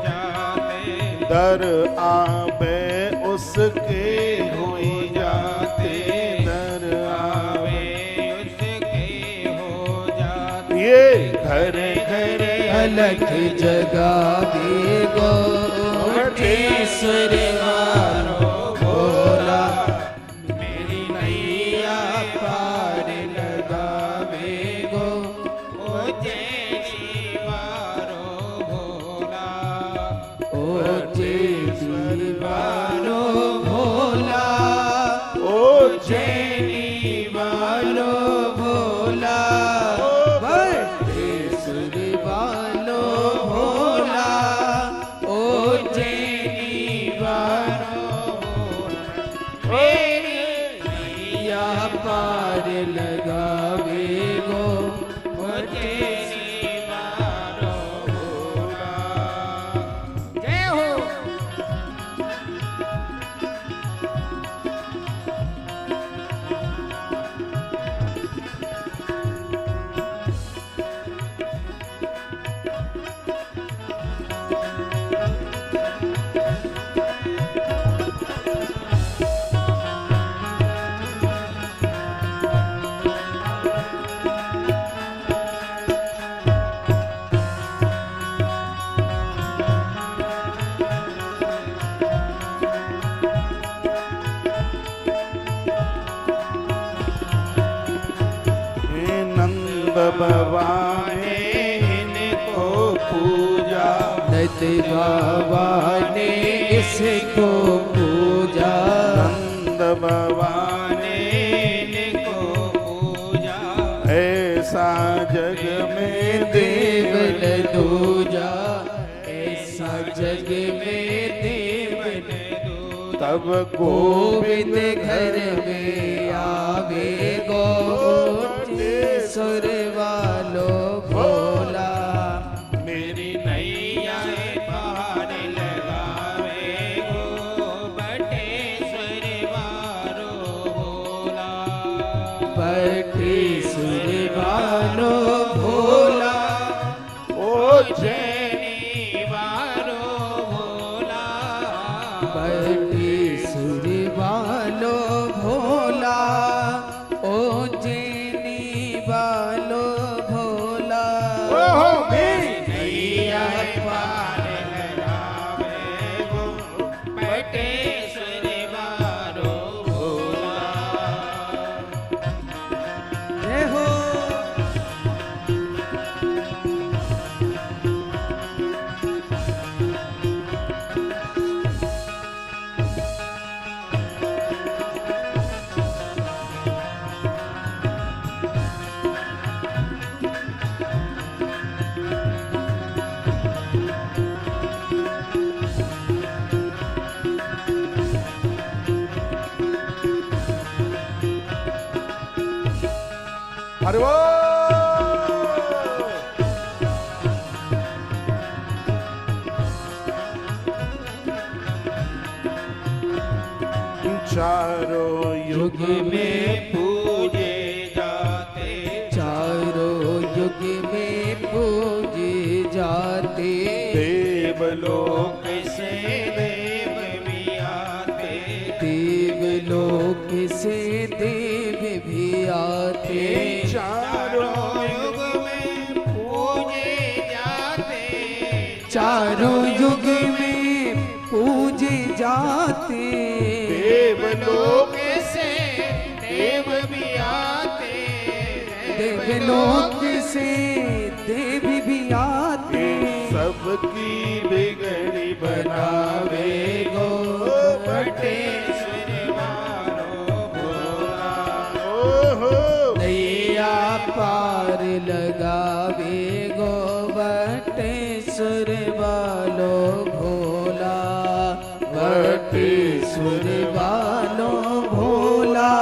जाते, दर आवे उसके हुई जाते, दर आवे आवे उसके हो जाते, ये घर घर अलख जगावे गो बटेश्वर वालो भोला, मेरी नैया पार लगावे गो ओ जय वारो भोला, ओ चैनी वालो भोला, ओ चैनी वालो भोला, बटेश्वर वालो भोला, ओ चैनी वालो भोला, मेरी नैया पार लगावे गो बटेश्वर वालो भोला। जय हो। बाबा ने इनको पूजा, नंद बाबा ने इसको पूजा, नंद बाबा ने इनको पूजा, ऐसा जग में देव देव न दूजा, ऐसा जग में देव न दूजा। तब गोविंद गोविंद घर में आवे गोटे सुर वालो भोला, मेरी नैया पार लगावे गो बटेश्वर वारो भोला, बटेश्वर वालो भोला, ओ जैनी वारो भोला, बटेश्वर वालो भोला, ओ जेनी वालो भोला। ओहो मेरी नैया पार लगावे गो बटेश्वर वारो भोला। जय हो। हरि बोल। चारों युग युग में पूजे जाते चारों युग में पूजे जाते, देवलोक कैसे देव भी आते, देवलोक से देव भी आते, चारों युग में पूजे जाते, चारों युग में पूजे जाते, देवलोक से देव भी आते, देवलोक से देव भी आते, सबकी बिगड़ी बनावे गो बटेश्वर वारो भोला, ओहो नैया पार लगावे गो बटेश्वर वालो भोला, बटेश्वर वालो भोला,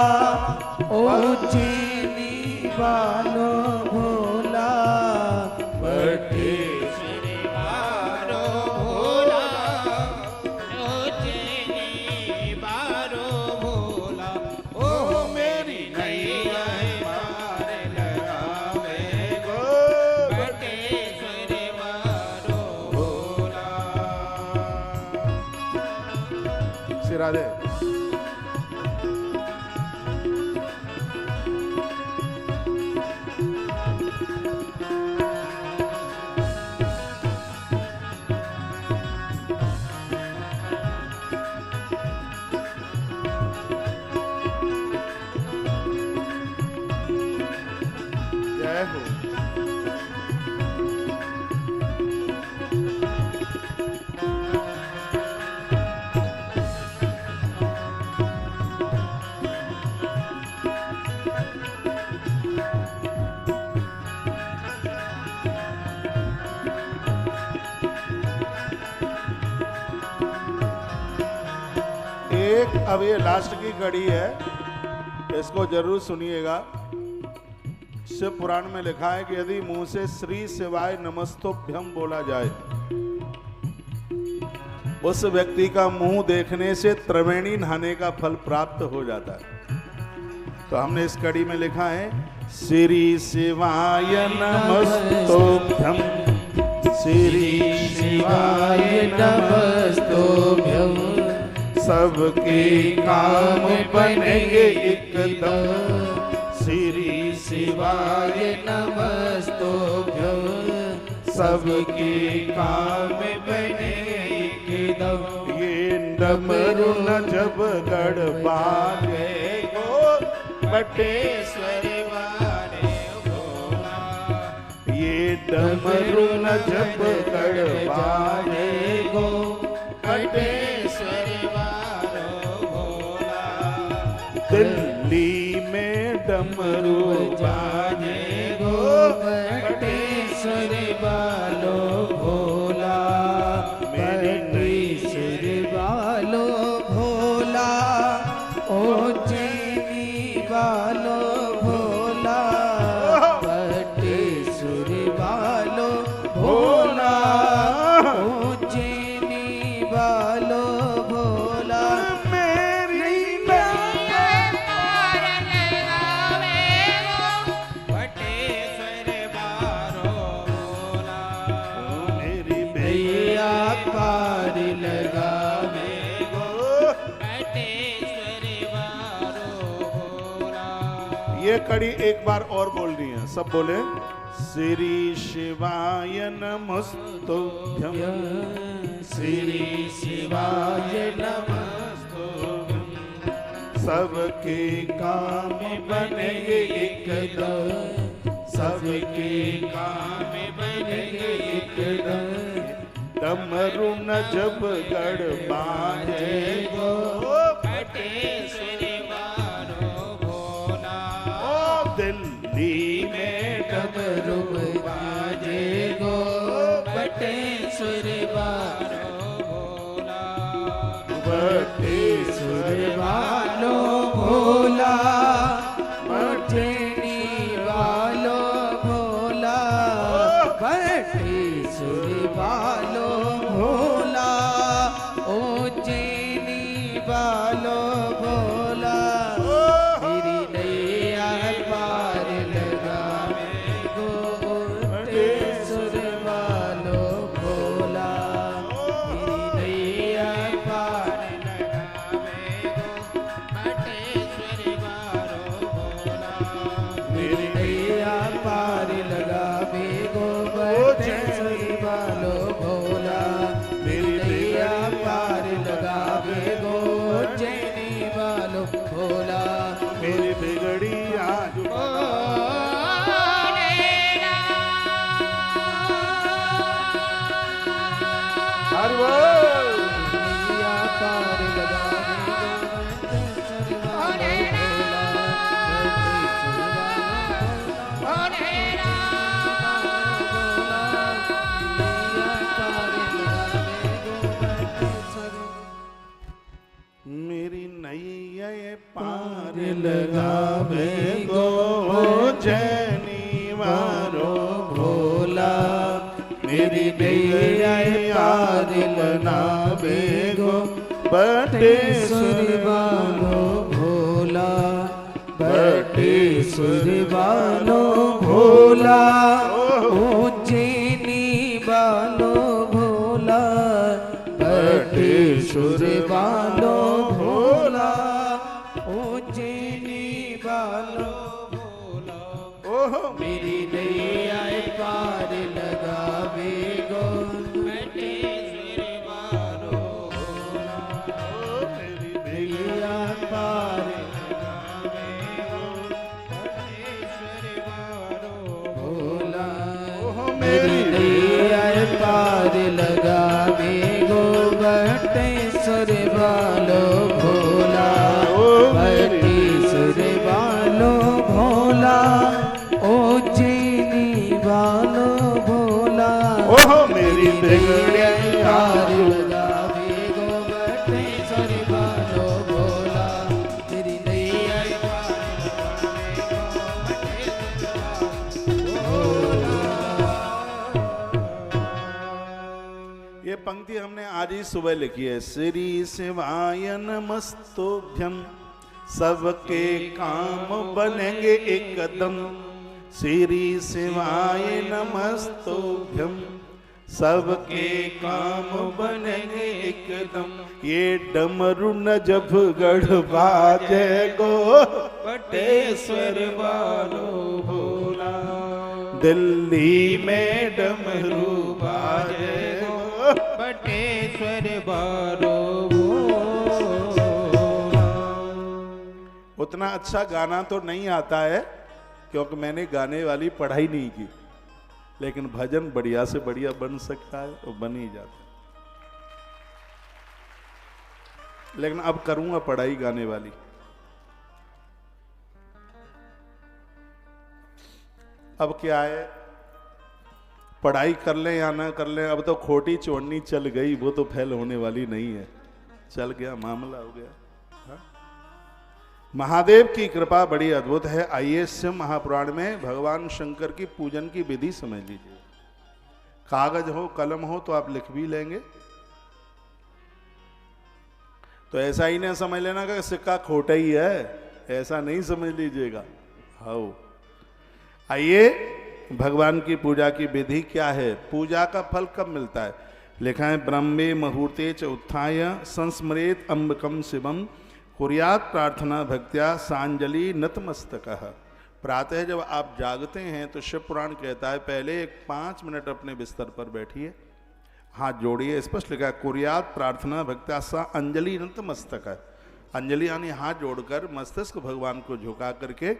ओ चीनी वालो भोला, बटेश्वर वारो भोला, ओ जैनी वारो भोला, ओ मेरी नैया पार लगावे गो बटेश्वर वारो भोला। श्री राधे। जय हो। एक अब ये लास्ट की कड़ी है, इसको जरूर सुनिएगा। शिव पुराण में लिखा है कि यदि मुंह से श्री शिवाय नमस्तोभ्यम बोला जाए, उस व्यक्ति का मुंह देखने से त्रिवेणी नहाने का फल प्राप्त हो जाता है। तो हमने इस कड़ी में लिखा है श्री शिवाय नमस्तोभ्यम, श्री शिवाय नमस्तोभ्यम, सबके काम बनेंगे एकदम, श्री शिवाय नमस्तोभ्यम, सबके काम बने एकदम, ये डमरू न जब गड़बागे गो बटेश्वर बटेश्वर वारे भोला, डमरू न जब गड़बाजे गो बटेश्वर वारो भोला दिल्ली में डमरू बाजे गो बटेश्वर वालो भोला बटेश्वर वालो भोला उज्जैनी वालो भोला बटेश्वर वालो भोला उज्जैनी वालो भोला मेरी बटेश्वर वारो भोला मेरी मैया पार लगावे बटेश्वर वारो भोला ये कड़ी एक बार और बोलनी है, सब बोले श्री शिवाय नमस्तुभ्यं श्री शिवाय नमस्तुभ्यं सबके काम बनेंगे एकदम सबके काम बनेंगे एकदम डमरू न जब गड़बाजे गो बटेश्वर वारो भोला ओ दिल्ली में डमरू बाजे गो बटेश्वर वालो भोला बटेश्वर वालो भोला उज्जैनी वालो भोला बटेश्वर वालो भोला उज्जैनी वालो भोला तेरी नैया पार लगावे गो बटेश्वर वालो भोला तेरी नैया पार बटेश्वर वारो भोला मेरी नैया पार लगावे गो बटेश्वर वालो भोला मेरी नैया पार लगावे गो उज्जैनी वालो भोला मेरी बिगड़ी आज हर वो नैया पार लगावे गो बटेश्वर वालो भोला बटेश्वर वालो नैया पार लगावे गो बटेश्वर मेरी नैया पार लगावे गो जैनी वारो भोला मेरी नैया पार लगावे गो बटेश्वर वालो भोला बटेश्वर वालो भोला उज्जैनी वालो भोला बटेश्वर वालो भोला उज्जैनी वालो भोला ओहो मेरी नैया पार लगावे गो बटेश्वर वारो भोला मेरी नैया पार बटेश्वर वारो भोला ओहो मेरी मेरी नैया पार लगावे गो बटेश्वर वालो भोला बटेश्वर वालो भोला उज्जैनी वालो भोला ओहो मेरी बिगड़ी पार लगावे गो बटेश्वर वालो भोला तेरी नैया ये पंक्ति हमने आज ही सुबह लिखी है। श्री शिवाय नमस्तुभ्यं सबके काम बनेंगे एकदम। श्री शिवाय नमस्तुभ्यं सबके काम बनेंगे एकदम। ये डमरू न जब गढ़ बाजे गो बटेश्वर वालो भोला दिल्ली में डमरू बाजे गो बटेश्वर वारो उतना अच्छा गाना तो नहीं आता है क्योंकि मैंने गाने वाली पढ़ाई नहीं की। लेकिन भजन बढ़िया से बढ़िया बन सकता है और बन ही जाता है। लेकिन अब करूंगा पढ़ाई गाने वाली। अब क्या है, पढ़ाई कर लें या ना कर लें, अब तो खोटी चोड़नी चल गई, वो तो फेल होने वाली नहीं है। चल गया, मामला हो गया। हाँ? महादेव की कृपा बड़ी अद्भुत है। आइए शिव महापुराण में भगवान शंकर की पूजन की विधि समझ लीजिए। कागज हो कलम हो तो आप लिख भी लेंगे, तो ऐसा ही नहीं समझ लेना कि सिक्का खोटा ही है, ऐसा नहीं समझ लीजिएगा। हाँ, आइए भगवान की पूजा की विधि क्या है, पूजा का फल कब मिलता है। लिखा है ब्रह्मे मुहूर्ते च उत्थाय संस्मरेत अम्बकम शिवम कुर्यात प्रार्थना भक्त्या सांजलि नतमस्तकः। प्रातः जब आप जागते हैं तो शिव पुराण कहता है पहले 5 मिनट अपने बिस्तर पर बैठिए, हाथ जोड़िए। स्पष्ट लिखा है कुर्यात प्रार्थना भक्त्या सा अंजलि नतमस्तकः। अंजलि यानी हाथ जोड़कर मस्तिष्क भगवान को झुका करके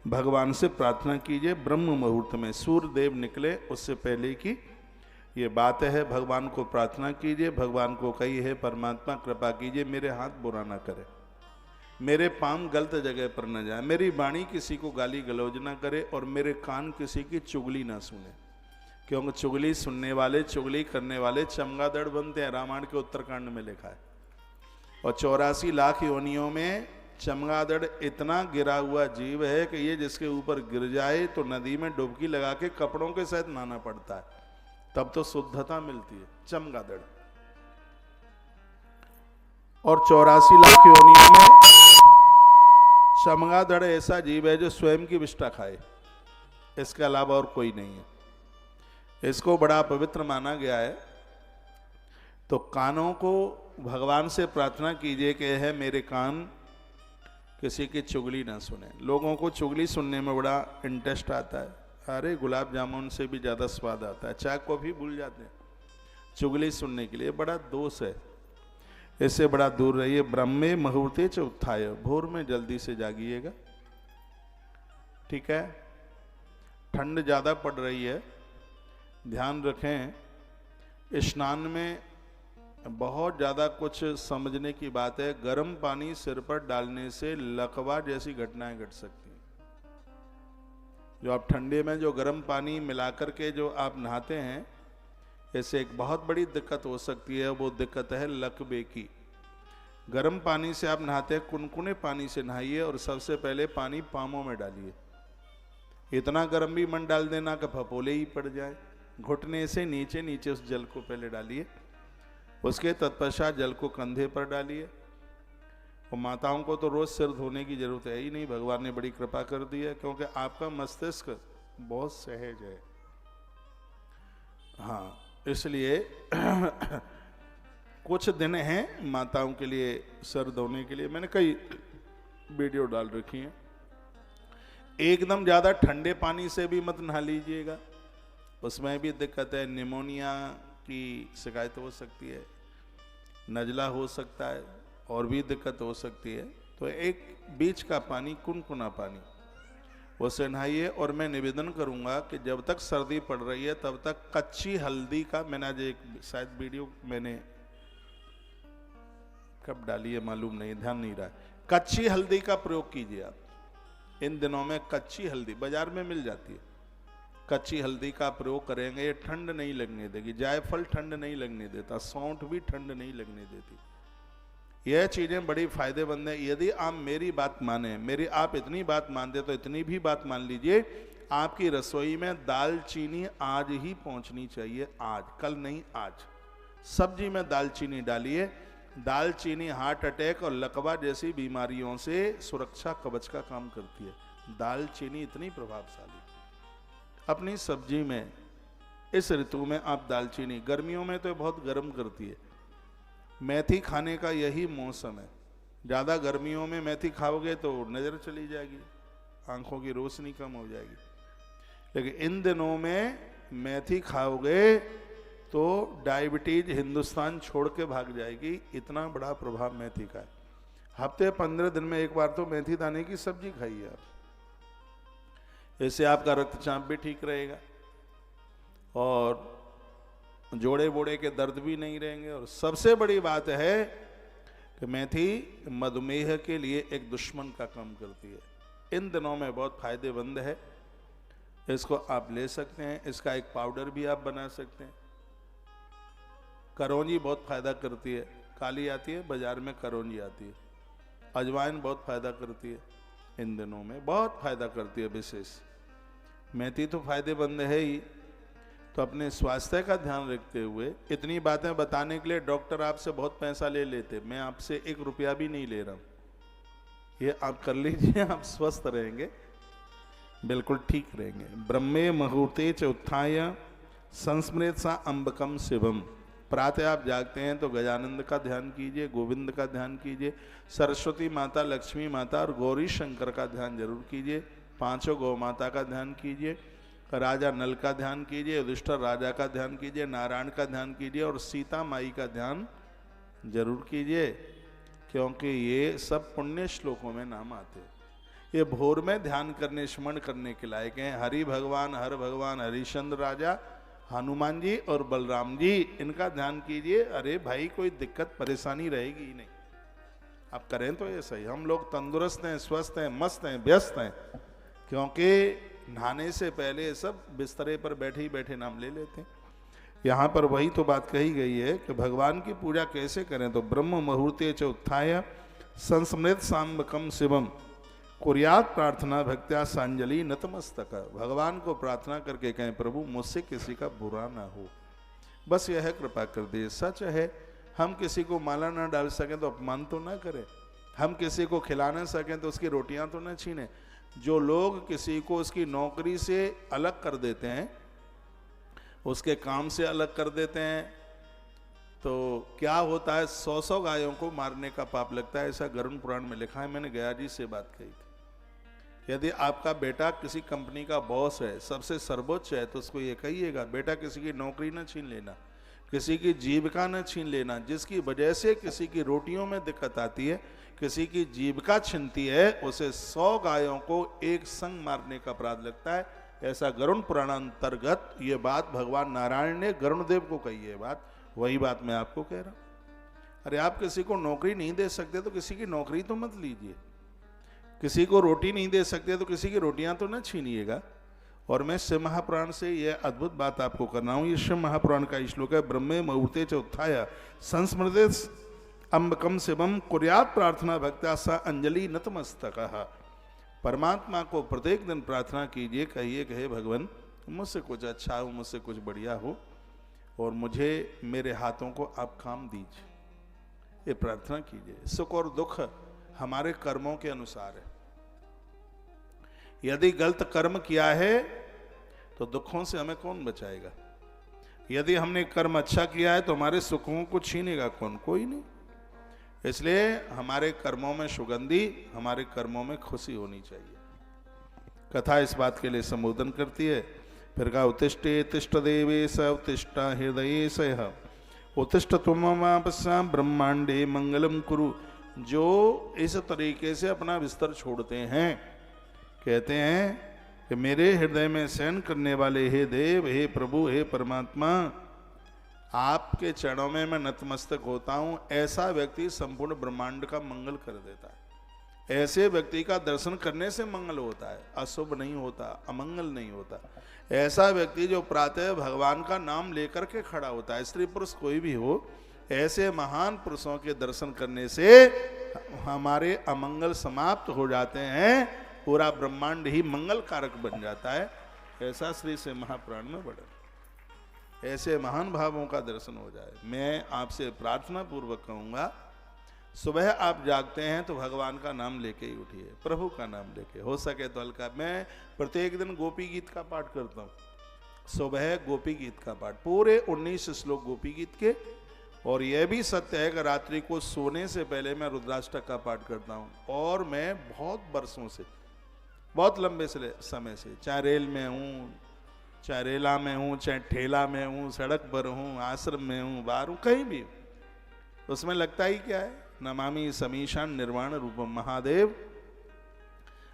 भगवान से प्रार्थना कीजिए। ब्रह्म मुहूर्त में सूर्य देव निकले उससे पहले की ये बात है। भगवान को प्रार्थना कीजिए, भगवान को कही है परमात्मा कृपा कीजिए मेरे हाथ बुरा ना करे, मेरे पांव गलत जगह पर न जाए, मेरी वाणी किसी को गाली गलौज ना करे और मेरे कान किसी की चुगली ना सुने, क्योंकि चुगली सुनने वाले, चुगली करने वाले चमगादड़ बनते हैं। रामायण के उत्तरकांड में लिखा है। और 84 लाख योनियों में चमगादड़ इतना गिरा हुआ जीव है कि ये जिसके ऊपर गिर जाए तो नदी में डुबकी लगा के कपड़ों के साथ नहाना पड़ता है, तब तो शुद्धता मिलती है। चमगादड़। और 84 लाख योनियों में चमगादड़ ऐसा जीव है जो स्वयं की विष्ठा खाए, इसके अलावा और कोई नहीं है। इसको बड़ा पवित्र माना गया है। तो कानों को भगवान से प्रार्थना कीजिए कि है मेरे कान किसी की चुगली ना सुने। लोगों को चुगली सुनने में बड़ा इंटरेस्ट आता है। अरे गुलाब जामुन से भी ज़्यादा स्वाद आता है, चाय कॉफी भूल जाते हैं चुगली सुनने के लिए। बड़ा दोष है, इससे बड़ा दूर रहिए। ब्रह्मे मुहूर्ते च उत्थाय, भोर में जल्दी से जागिएगा। ठीक है, ठंड ज़्यादा पड़ रही है, ध्यान रखें। स्नान में बहुत ज़्यादा कुछ समझने की बात है। गर्म पानी सिर पर डालने से लकवा जैसी घटनाएं घट सकती हैं। जो आप ठंडे में जो गर्म पानी मिलाकर के जो आप नहाते हैं, इससे एक बहुत बड़ी दिक्कत हो सकती है। वो दिक्कत है लकवे की। गर्म पानी से आप नहाते हैं, कुनकुने पानी से नहाइए और सबसे पहले पानी पाँवों में डालिए। इतना गर्म भी मन डाल देना कि फपोले ही पड़ जाए। घुटने से नीचे नीचे उस जल को पहले डालिए, उसके तत्पश्चात जल को कंधे पर डालिए। और माताओं को तो रोज सिर धोने की जरूरत है ही नहीं, भगवान ने बड़ी कृपा कर दी है, क्योंकि आपका मस्तिष्क बहुत सहज है। हाँ, इसलिए कुछ दिन हैं माताओं के लिए सिर धोने के लिए। मैंने कई वीडियो डाल रखी हैं। एकदम ज़्यादा ठंडे पानी से भी मत नहा लीजिएगा, उसमें भी दिक्कत है। निमोनिया की शिकायत हो सकती है, नजला हो सकता है, और भी दिक्कत हो सकती है। तो एक बीच का पानी, कुनकुना पानी, उससे नहाइए। और मैं निवेदन करूंगा कि जब तक सर्दी पड़ रही है तब तक कच्ची हल्दी का, मैंने आज एक शायद वीडियो मैंने कब डाली है मालूम नहीं, ध्यान नहीं रहा। कच्ची हल्दी का प्रयोग कीजिए आप। इन दिनों में कच्ची हल्दी बाजार में मिल जाती है, कच्ची हल्दी का प्रयोग करेंगे, ये ठंड नहीं लगने देगी। जायफल ठंड नहीं लगने देता, सौंठ भी ठंड नहीं लगने देती। यह चीजें बड़ी फायदेमंद है। यदि आप मेरी बात माने, मेरी आप इतनी बात मानते तो इतनी भी बात मान लीजिए, आपकी रसोई में दालचीनी आज ही पहुंचनी चाहिए। आज, कल नहीं, आज सब्जी में दालचीनी डालिए। दालचीनी हार्ट अटैक और लकवा जैसी बीमारियों से सुरक्षा कवच का काम करती है। दालचीनी इतनी प्रभावशाली। अपनी सब्जी में इस ऋतु में आप दालचीनी, गर्मियों में तो बहुत गर्म करती है, मेथी खाने का यही मौसम है। ज़्यादा गर्मियों में मेथी खाओगे तो नज़र चली जाएगी, आंखों की रोशनी कम हो जाएगी। लेकिन इन दिनों में मेथी खाओगे तो डायबिटीज हिंदुस्तान छोड़ के भाग जाएगी, इतना बड़ा प्रभाव मेथी का है। हफ्ते 15 दिन में एक बार तो मेथी दाने की सब्जी खाइए आप, इससे आपका रक्तचाप भी ठीक रहेगा। जोड़े बोड़े के दर्द भी नहीं रहेंगे। और सबसे बड़ी बात है कि मेथी मधुमेह के लिए एक दुश्मन का काम करती है। इन दिनों में बहुत फायदेमंद है, इसको आप ले सकते हैं। इसका एक पाउडर भी आप बना सकते हैं। करौंजी बहुत फायदा करती है, काली आती है बाजार में, करौंजी आती है। अजवाइन बहुत फायदा करती है, इन दिनों में बहुत फायदा करती है विशेष। मेथी तो फायदेमंद है ही, तो अपने स्वास्थ्य का ध्यान रखते हुए इतनी बातें बताने के लिए डॉक्टर आपसे बहुत पैसा ले लेते, मैं आपसे 1 रुपया भी नहीं ले रहा हूं। ये आप कर लीजिए, आप स्वस्थ रहेंगे, बिल्कुल ठीक रहेंगे। ब्रह्मे मुहूर्ते च उत्थाय संस्मृत सा अम्बकम शिवम। प्रातः आप जागते हैं तो गजानंद का ध्यान कीजिए, गोविंद का ध्यान कीजिए, सरस्वती माता, लक्ष्मी माता और गौरी शंकर का ध्यान जरूर कीजिए। 5 गौ माता का ध्यान कीजिए, राजा नल का ध्यान कीजिए, युधिष्ठिर राजा का ध्यान कीजिए, नारायण का ध्यान कीजिए और सीता माई का ध्यान जरूर कीजिए, क्योंकि ये सब पुण्य श्लोकों में नाम आते हैं। ये भोर में ध्यान करने, स्मरण करने के लायक हैं। हरि भगवान, हर भगवान, हरिश्चंद्र राजा, हनुमान जी और बलराम जी, इनका ध्यान कीजिए। अरे भाई, कोई दिक्कत परेशानी रहेगी ही नहीं। आप करें तो ये सही। हम लोग तंदुरुस्त हैं, स्वस्थ हैं, मस्त हैं, व्यस्त हैं, क्योंकि नहाने से पहले सब बिस्तरे पर बैठे ही बैठे नाम ले लेते हैं। यहाँ पर वही तो बात कही गई है कि भगवान की पूजा कैसे करें। तो ब्रह्म मुहूर्ते च उत्थाय संस्मृत सांबकम शिवम कुर्यात प्रार्थना भक्त्या सांजलि नतमस्तक। भगवान को प्रार्थना करके कहें, प्रभु मुझसे किसी का बुरा ना हो, बस यह कृपा कर दे। सच है, हम किसी को माला ना डाल सकें तो अपमान तो ना करें, हम किसी को खिला ना सकें तो उसकी रोटियां तो ना छीनें। जो लोग किसी को उसकी नौकरी से अलग कर देते हैं, उसके काम से अलग कर देते हैं, तो क्या होता है, 100 गायों को मारने का पाप लगता है। ऐसा गरुड़ पुराण में लिखा है। मैंने गया जी से बात कही थी। यदि आपका बेटा किसी कंपनी का बॉस है, सबसे सर्वोच्च है, तो उसको ये कहिएगा, बेटा किसी की नौकरी न छीन लेना, किसी की जीविका न छीन लेना। जिसकी वजह से किसी की रोटियों में दिक्कत आती है, किसी की जीविका छिनती है, उसे 100 गायों को एक संग मारने का अपराध लगता है। ऐसा गरुड़ पुराण अंतर्गत ये बात भगवान नारायण ने गरुड़ देव को कही है। बात वही बात मैं आपको कह रहा हूं। अरे आप किसी को नौकरी नहीं दे सकते तो किसी की नौकरी तो मत लीजिए, किसी को रोटी नहीं दे सकते तो किसी की रोटियां तो न छीनिएगा। और मैं शिव महापुराण से यह अद्भुत बात आपको करना हूं। ये शिव महापुराण का श्लोक है, ब्रह्मे मुहूर्ते च उत्थाय संस्मृत अम्बकम शिवम कुर्यात प्रार्थना भक्त्या सा अंजलि नतमस्तकः। परमात्मा को प्रत्येक दिन प्रार्थना कीजिए, कहिए कि हे भगवान, मुझसे कुछ अच्छा हो, मुझसे कुछ बढ़िया हो, और मुझे मेरे हाथों को आप काम दीजिए। ये प्रार्थना कीजिए। सुख और दुख हमारे कर्मों के अनुसार है। यदि गलत कर्म किया है तो दुखों से हमें कौन बचाएगा। यदि हमने कर्म अच्छा किया है तो हमारे सुखों को छीनेगा कौन, कोई नहीं। इसलिए हमारे कर्मों में सुगंधी, हमारे कर्मों में खुशी होनी चाहिए। कथा इस बात के लिए संबोधन करती है। फिर कहा, उत्तिष्ठे तिष्ठ देवे स उत्तिष्ठ हृदये सह उत्तिष्ठ त्वमवापस्याम ब्रह्मांडे मंगलम कुरु। जो इस तरीके से अपना बिस्तर छोड़ते हैं, कहते हैं कि मेरे हृदय में शयन करने वाले हे देव, हे प्रभु, हे परमात्मा, आपके चरणों में मैं नतमस्तक होता हूं, ऐसा व्यक्ति संपूर्ण ब्रह्मांड का मंगल कर देता है। ऐसे व्यक्ति का दर्शन करने से मंगल होता है, अशुभ नहीं होता, अमंगल नहीं होता। ऐसा व्यक्ति जो प्रातः भगवान का नाम लेकर के खड़ा होता है, स्त्री पुरुष कोई भी हो, ऐसे महान पुरुषों के दर्शन करने से हमारे अमंगल समाप्त हो जाते हैं, पूरा ब्रह्मांड ही मंगल कारक बन जाता है। ऐसा श्री से महापुराण में वर्णन। ऐसे महान भावों का दर्शन हो जाए। मैं आपसे प्रार्थना पूर्वक कहूँगा, सुबह आप जागते हैं तो भगवान का नाम लेके ही उठिए, प्रभु का नाम लेके, हो सके तो हल्का। मैं प्रत्येक दिन गोपी गीत का पाठ करता हूँ। सुबह गोपी गीत का पाठ, पूरे 19 श्लोक गोपी गीत के। और यह भी सत्य है कि रात्रि को सोने से पहले मैं रुद्राष्टक का पाठ करता हूँ। और मैं बहुत वर्षों से, बहुत लंबे समय से, चाहे रेल में हूँ, चाहे रेला में हूँ, चाहे ठेला में हूँ, सड़क पर हूँ, आश्रम में हूँ, बाहर हूँ, कहीं भी, उसमें लगता ही क्या है, नमामि समीशान निर्वाण रूपम महादेव।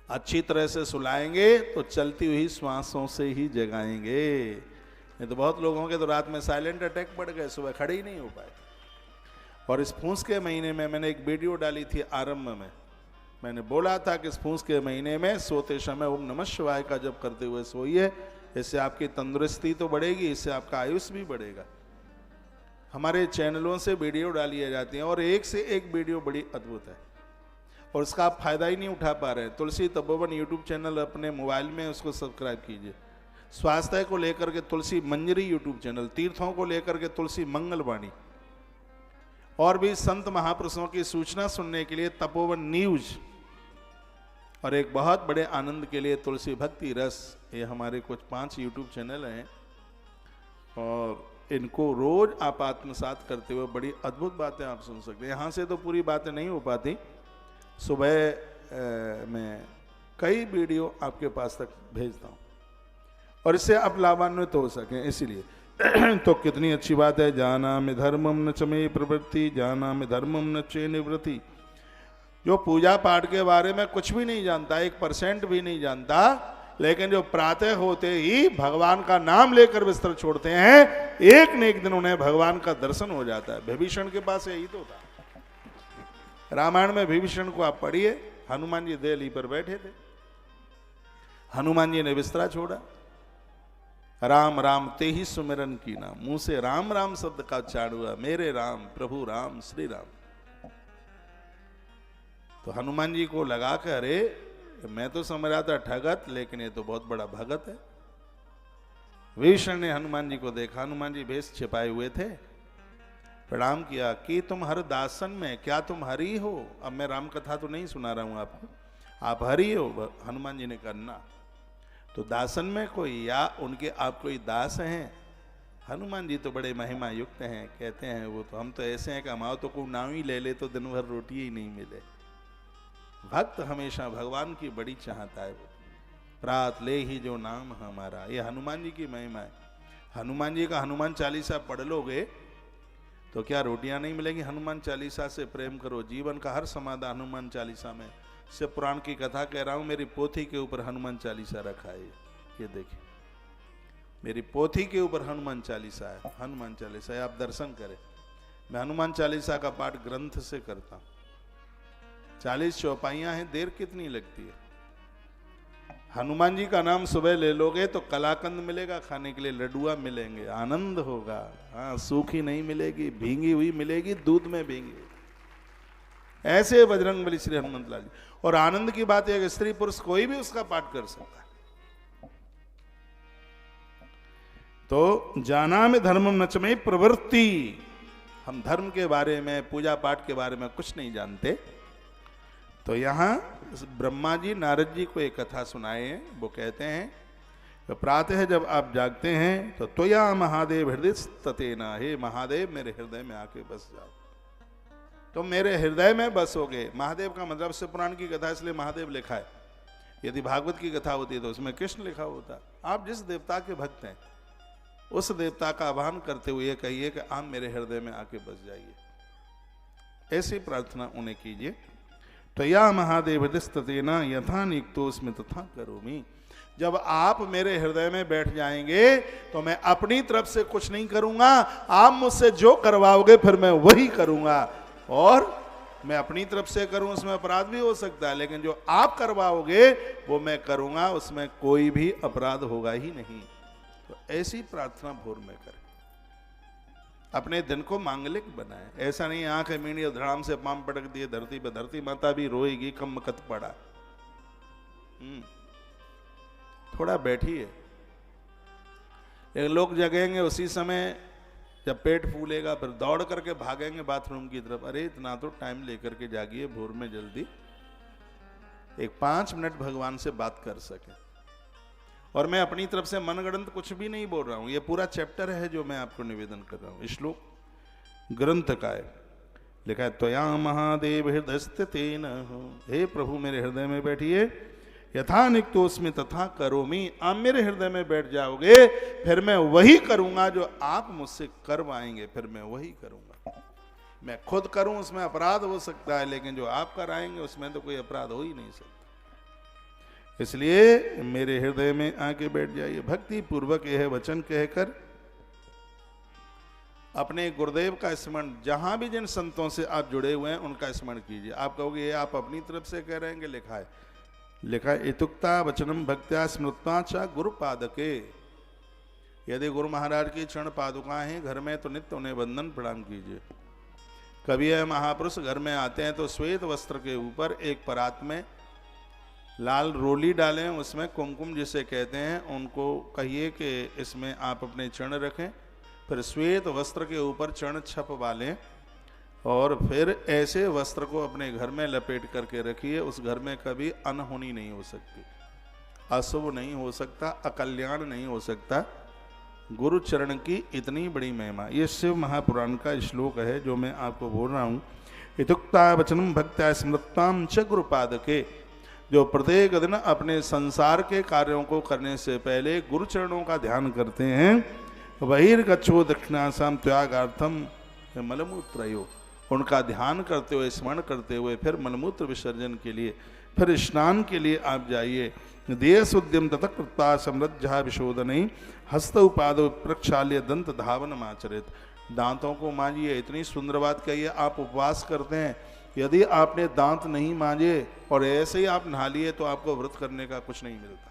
अच्छी तरह से सुलाएंगे तो चलती हुई श्वासों से ही जगाएंगे। नहीं तो बहुत लोगों के तो रात में साइलेंट अटैक पड़ गए, सुबह खड़े ही नहीं हो पाए। और इस फूंस के महीने में मैंने एक वीडियो डाली थी आरंभ में, मैंने बोला था कि इस फूंस के महीने में सोते समय ओम नमः शिवाय का जप करते हुए सोइए, इससे आपकी तंदुरुस्ती तो बढ़ेगी, इससे आपका आयुष भी बढ़ेगा। हमारे चैनलों से वीडियो डाली जाती हैं और एक से एक वीडियो बड़ी अद्भुत है और उसका आप फायदा ही नहीं उठा पा रहे हैं। तुलसी तपोवन यूट्यूब चैनल अपने मोबाइल में उसको सब्सक्राइब कीजिए। स्वास्थ्य को लेकर के तुलसी मंजरी यूट्यूब चैनल, तीर्थों को लेकर के तुलसी मंगलवाणी, और भी संत महापुरुषों की सूचना सुनने के लिए तपोवन न्यूज, और एक बहुत बड़े आनंद के लिए तुलसी भक्ति रस। ये हमारे कुछ 5 यूट्यूब चैनल हैं और इनको रोज आप आत्मसात करते हुए बड़ी अद्भुत बातें आप सुन सकते हैं। यहाँ से तो पूरी बातें नहीं हो पाती, सुबह मैं कई वीडियो आपके पास तक भेजता हूँ और इससे आप लाभान्वित हो सकें, इसीलिए तो कितनी अच्छी बात है। जाना में धर्मम न चमे प्रवृत्ति, जाना में धर्मम न चे निवृत्ति। जो पूजा पाठ के बारे में कुछ भी नहीं जानता, 1% भी नहीं जानता, लेकिन जो प्रातः होते ही भगवान का नाम लेकर बिस्तर छोड़ते हैं, एक न एक दिन उन्हें भगवान का दर्शन हो जाता है। विभीषण के पास यही तो था। रामायण में विभीषण को आप पढ़िए, हनुमान जी देहली पर बैठे थे, हनुमान जी ने बिस्तरा छोड़ा, राम राम ते ही सुमिरन की ना, मुंह से राम राम शब्द का उच्चारण हुआ, मेरे राम प्रभु राम श्री राम। तो हनुमान जी को लगा कि अरे मैं तो समझ रहा था ठगत, लेकिन ये तो बहुत बड़ा भगत है। विभीषण ने हनुमान जी को देखा, हनुमान जी भेष छिपाए हुए थे, प्रणाम किया कि तुम हर दासन में, क्या तुम हरि हो? अब मैं राम कथा तो नहीं सुना रहा हूं आपको, आप हरि हो? हनुमान जी ने कहा ना। तो दासन में कोई, या उनके आप कोई दास हैं? हनुमान जी तो बड़े महिमा युक्त हैं, कहते हैं वो तो हम तो ऐसे हैं कि हमारा तो कोई नाम ही ले ले तो दिन भर रोटी ही नहीं मिले। भक्त हमेशा भगवान की बड़ी चाहता है, वो प्रात ले ही जो नाम हमारा, ये हनुमान जी की महिमा है। हनुमान जी का हनुमान चालीसा पढ़ लोगे तो क्या रोटियां नहीं मिलेंगी? हनुमान चालीसा से प्रेम करो, जीवन का हर समाधान हनुमान चालीसा में। शिव पुराण की कथा कह रहा हूं, मेरी पोथी के ऊपर हनुमान चालीसा रखा है, ये देखिए मेरी पोथी के ऊपर हनुमान चालीसा है। हनुमान चालीसा है, आप दर्शन करें। मैं हनुमान चालीसा का पाठ ग्रंथ से करता हूं, 40 चौपाइयां हैं, देर कितनी लगती है। हनुमान जी का नाम सुबह ले लोगे तो कलाकंद मिलेगा खाने के लिए, लड्डुआ मिलेंगे, आनंद होगा। हाँ, सूखी नहीं मिलेगी, भींगी हुई मिलेगी, दूध में भींगी हुई। ऐसे बजरंगबली श्री हनुमंत लाल जी। और आनंद की बात है कि स्त्री पुरुष कोई भी उसका पाठ कर सकता है। तो जाना में धर्मम नच में प्रवृत्ति, हम धर्म के बारे में, पूजा पाठ के बारे में कुछ नहीं जानते। तो यहाँ ब्रह्मा जी नारद जी को एक कथा सुनाए हैं। वो कहते हैं तो प्रातः जब आप जागते हैं तो त्वया महादेव हृदय ततेना, हे महादेव मेरे हृदय में आके बस जाओ, तुम मेरे हृदय में बसोगे। महादेव का मतलब शिव पुराण की कथा, इसलिए महादेव लिखा है। यदि भागवत की कथा होती तो उसमें कृष्ण लिखा होता। आप जिस देवता के भक्त हैं उस देवता का आह्वान करते हुए कहिए कि आप मेरे हृदय में आके बस जाइए। ऐसी प्रार्थना उन्हें कीजिए। तो या महादेव हृदयस्तेना यथा निक्तोस्मि तथा करोमि। जब आप मेरे हृदय में बैठ जाएंगे तो मैं अपनी तरफ से कुछ नहीं करूंगा, आप मुझसे जो करवाओगे फिर मैं वही करूंगा। और मैं अपनी तरफ से करूं उसमें अपराध भी हो सकता है, लेकिन जो आप करवाओगे वो मैं करूंगा, उसमें कोई भी अपराध होगा ही नहीं। तो ऐसी प्रार्थना भोर में करें, अपने दिन को मांगलिक बनाए। ऐसा नहीं आंखें मींडी और धड़ाम से पांव पटक दिए धरती पे, धरती माता भी रोएगी, कम मकत पड़ा। थोड़ा बैठिए। लोग जगेंगे उसी समय जब पेट फूलेगा, फिर दौड़ करके भागेंगे बाथरूम की तरफ। अरे इतना तो टाइम लेकर के जागिए भोर में जल्दी, एक 5 मिनट भगवान से बात कर सके। और मैं अपनी तरफ से मनगढ़ंत कुछ भी नहीं बोल रहा हूं, ये पूरा चैप्टर है जो मैं आपको निवेदन कर रहा हूं। श्लोक ग्रंथ का है, लिखा है त्वया महादेव हृदय स्थितेन, हे प्रभु मेरे हृदय में बैठिए। यथा निक्तोस्मि तथा करोमि, आप मेरे हृदय में बैठ जाओगे फिर मैं वही करूंगा जो आप मुझसे करवाएंगे, फिर मैं वही करूंगा। मैं खुद करूं उसमें अपराध हो सकता है, लेकिन जो आप कराएंगे उसमें तो कोई अपराध हो ही नहीं सकता। इसलिए मेरे हृदय में आके बैठ जाइए। भक्ति पूर्वक यह वचन कहकर अपने गुरुदेव का स्मरण, जहां भी जिन संतों से आप जुड़े हुए हैं उनका स्मरण कीजिए। आप कहोगे ये आप अपनी तरफ से कह रहे हैं कि लिखा है इतुक्ता वचनम भक्त्या स्मृत्वा च गुरु पादके। यदि गुरु महाराज की चरण पादुका हैं घर में तो नित्य उन्हें वंदन प्रणाम कीजिए। कभी यह महापुरुष घर में आते हैं तो श्वेत वस्त्र के ऊपर एक परात में लाल रोली डालें, उसमें कुमकुम जिसे कहते हैं, उनको कहिए कि इसमें आप अपने चरण रखें, फिर श्वेत वस्त्र के ऊपर चरण छपवा लें और फिर ऐसे वस्त्र को अपने घर में लपेट करके रखिए। उस घर में कभी अनहोनी नहीं हो सकती, अशुभ नहीं हो सकता, अकल्याण नहीं हो सकता। गुरु चरण की इतनी बड़ी महिमा, ये शिव महापुराण का श्लोक है जो मैं आपको बोल रहा हूँ। इतुक्ता वचनम भक्त्या स्मृत्वाम च गुरुपादके, जो प्रत्येक दिन अपने संसार के कार्यों को करने से पहले गुरु चरणों का ध्यान करते हैं। बहिर्गच्छो दक्षिणासाम त्यागार्थम मलमूत्रयो, उनका ध्यान करते हुए स्मरण करते हुए फिर मलमूत्र विसर्जन के लिए, फिर स्नान के लिए आप जाइए। देश उद्यम तथा कृता समृद्धा विशोधन हस्त उपाद प्रक्षाल्य दंत धावन आचरित, दांतों को मांजिए। इतनी सुंदर बात कही है। आप उपवास करते हैं, यदि आपने दांत नहीं मांजे और ऐसे ही आप नहा लिए तो आपको व्रत करने का कुछ नहीं मिलता।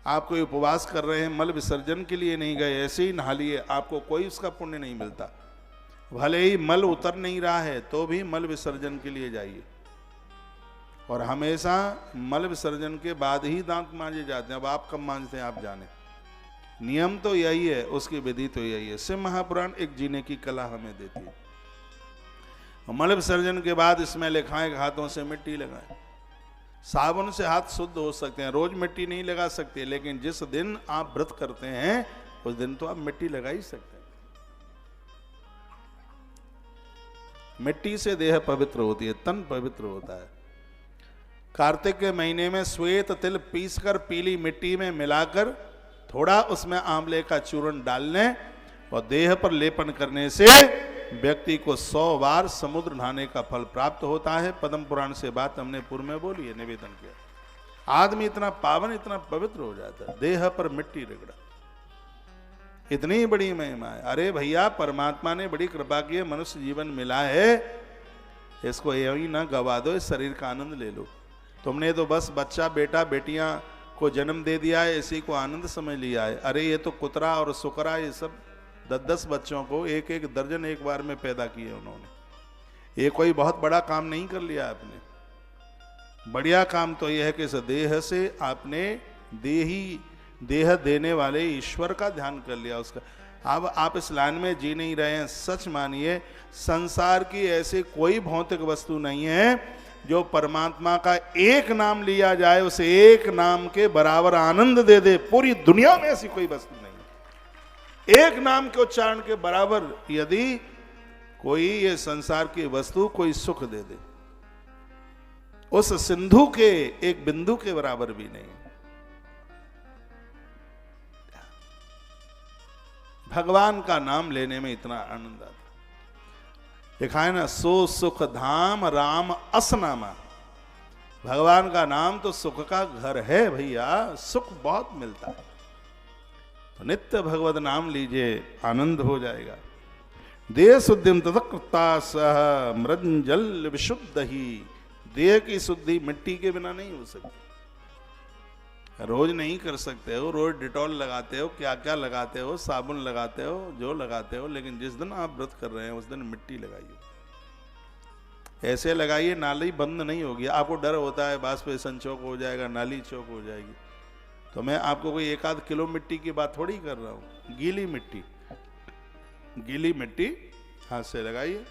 आप कोई उपवास कर रहे हैं, मल विसर्जन के लिए नहीं गए, ऐसे ही नहा लिए, आपको कोई उसका पुण्य नहीं मिलता। भले ही मल उतर नहीं रहा है तो भी मल विसर्जन के लिए जाइए, और हमेशा मल विसर्जन के बाद ही दांत मांजे जाते हैं। अब आप कब मांजते हैं आप जाने, नियम तो यही है, उसकी विधि तो यही है। शिव महापुराण एक जीने की कला हमें देती है। मल विसर्जन के बाद इसमें लिखा है हाथों से मिट्टी लगाएं। साबुन से हाथ शुद्ध हो सकते हैं, रोज मिट्टी नहीं लगा सकते, लेकिन जिस दिन आप व्रत करते हैं उस दिन तो आप मिट्टी लगा ही सकते हैं। मिट्टी से देह पवित्र होती है, तन पवित्र होता है। कार्तिक के महीने में श्वेत तिल पीसकर पीली मिट्टी में मिलाकर थोड़ा उसमें आंवले का चूर्ण डालने और देह पर लेपन करने से व्यक्ति को 100 बार समुद्र नहाने का फल प्राप्त होता है। पद्म पुराण से बात हमने पूर्व में बोली है, निवेदन किया। आदमी इतना पावन, इतना पवित्र हो जाता है, देह पर मिट्टी रगड़ा। इतनी बड़ी महिमा है। अरे भैया, परमात्मा ने बड़ी कृपा की है, मनुष्य जीवन मिला है, इसको यही ना गवा दो, इस शरीर का आनंद ले लो। तुमने तो बस बच्चा बेटा बेटियां को जन्म दे दिया है, इसी को आनंद समझ लिया है। अरे ये तो कुतरा और सुकरा, ये सब 10-10 बच्चों को एक दर्जन एक बार में पैदा किए उन्होंने। ये कोई बहुत बड़ा काम नहीं कर लिया आपने। बढ़िया काम तो यह है कि इस देह से आपने देह देने वाले ईश्वर का ध्यान कर लिया उसका। अब आप इस लाइन में जी नहीं रहे हैं। सच मानिए, संसार की ऐसी कोई भौतिक वस्तु नहीं है जो परमात्मा का एक नाम लिया जाए उसे एक नाम के बराबर आनंद दे दे। पूरी दुनिया में ऐसी कोई वस्तु नहीं है। एक नाम के उच्चारण के बराबर यदि कोई ये संसार की वस्तु कोई सुख दे दे, उस सिंधु के एक बिंदु के बराबर भी नहीं। भगवान का नाम लेने में इतना आनंद आता। लिखा है ना, सो सुख धाम राम असनामा। भगवान का नाम तो सुख का घर है भैया, सुख बहुत मिलता है। तो नित्य भगवत नाम लीजिए, आनंद हो जाएगा। देह शुद्धिम तथा सह मृंजल विशुद्ध ही। देह की शुद्धि मिट्टी के बिना नहीं हो सकती। रोज नहीं कर सकते हो, रोज डिटॉल लगाते हो, क्या क्या लगाते हो, साबुन लगाते हो, जो लगाते हो, लेकिन जिस दिन आप व्रत कर रहे हैं उस दिन मिट्टी लगाइए। ऐसे लगाइए नाली बंद नहीं होगी। आपको डर होता है वाष्पेशन चौक हो जाएगा, नाली चौक हो जाएगी, तो मैं आपको कोई 1-8 किलो मिट्टी की बात थोड़ी कर रहा हूँ। गीली मिट्टी हाथ से लगाइए।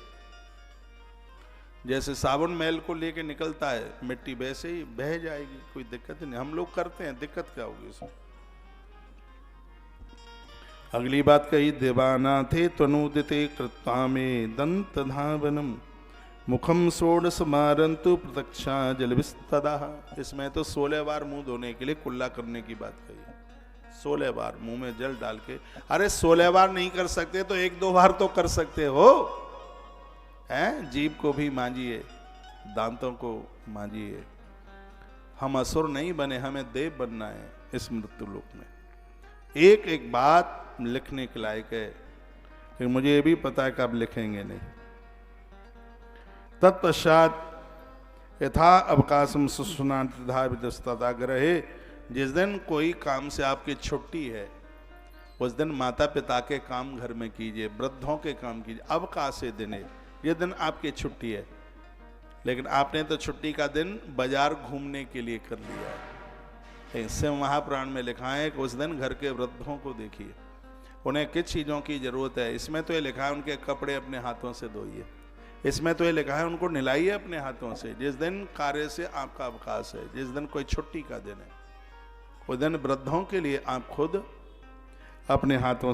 जैसे साबुन मैल को लेके निकलता है मिट्टी, वैसे ही बह जाएगी, कोई दिक्कत नहीं। हम लोग करते हैं, दिक्कत क्या होगी इसमें। अगली बात कही, देवाना थे तनुदिते कृत्वा में दंत धावनम मुखम षोडश मारंतु प्रत्यक्षा जल विस्तदा। इसमें तो 16 बार मुंह धोने के लिए कुल्ला करने की बात कही। 16 बार मुंह में जल डाल के। अरे 16 बार नहीं कर सकते तो 1-2 बार तो कर सकते हो, हैं? जीभ को भी मांजिए, दांतों को मांजिए। हम असुर नहीं बने, हमें देव बनना है इस मृत्यु लोक में। एक एक बात लिखने के लायक है। कि मुझे ये भी पता है कि आप लिखेंगे नहीं। तत्पश्चात यथा अवकाशम सुसुनातधा ग्रहे, जिस दिन कोई काम से आपकी छुट्टी है उस दिन माता पिता के काम घर में कीजिए, वृद्धों के काम कीजिए। अवकाश दिन है, ये दिन आपकी छुट्टी है, लेकिन आपने तो छुट्टी का दिन बाजार घूमने के लिए कर लिया है। इससे महापुराण में लिखा है कि उस दिन घर के वृद्धों को देखिए, उन्हें किस चीज़ों की जरूरत है। इसमें तो ये लिखा है उनके कपड़े अपने हाथों से धोइए, इसमें तो ये लिखा है उनको नहलाइए अपने हाथों से। जिस दिन कार्य से आपका अवकाश है, जिस दिन कोई छुट्टी का दिन है, उस दिन वृद्धों के लिए आप खुद अपने हाथों से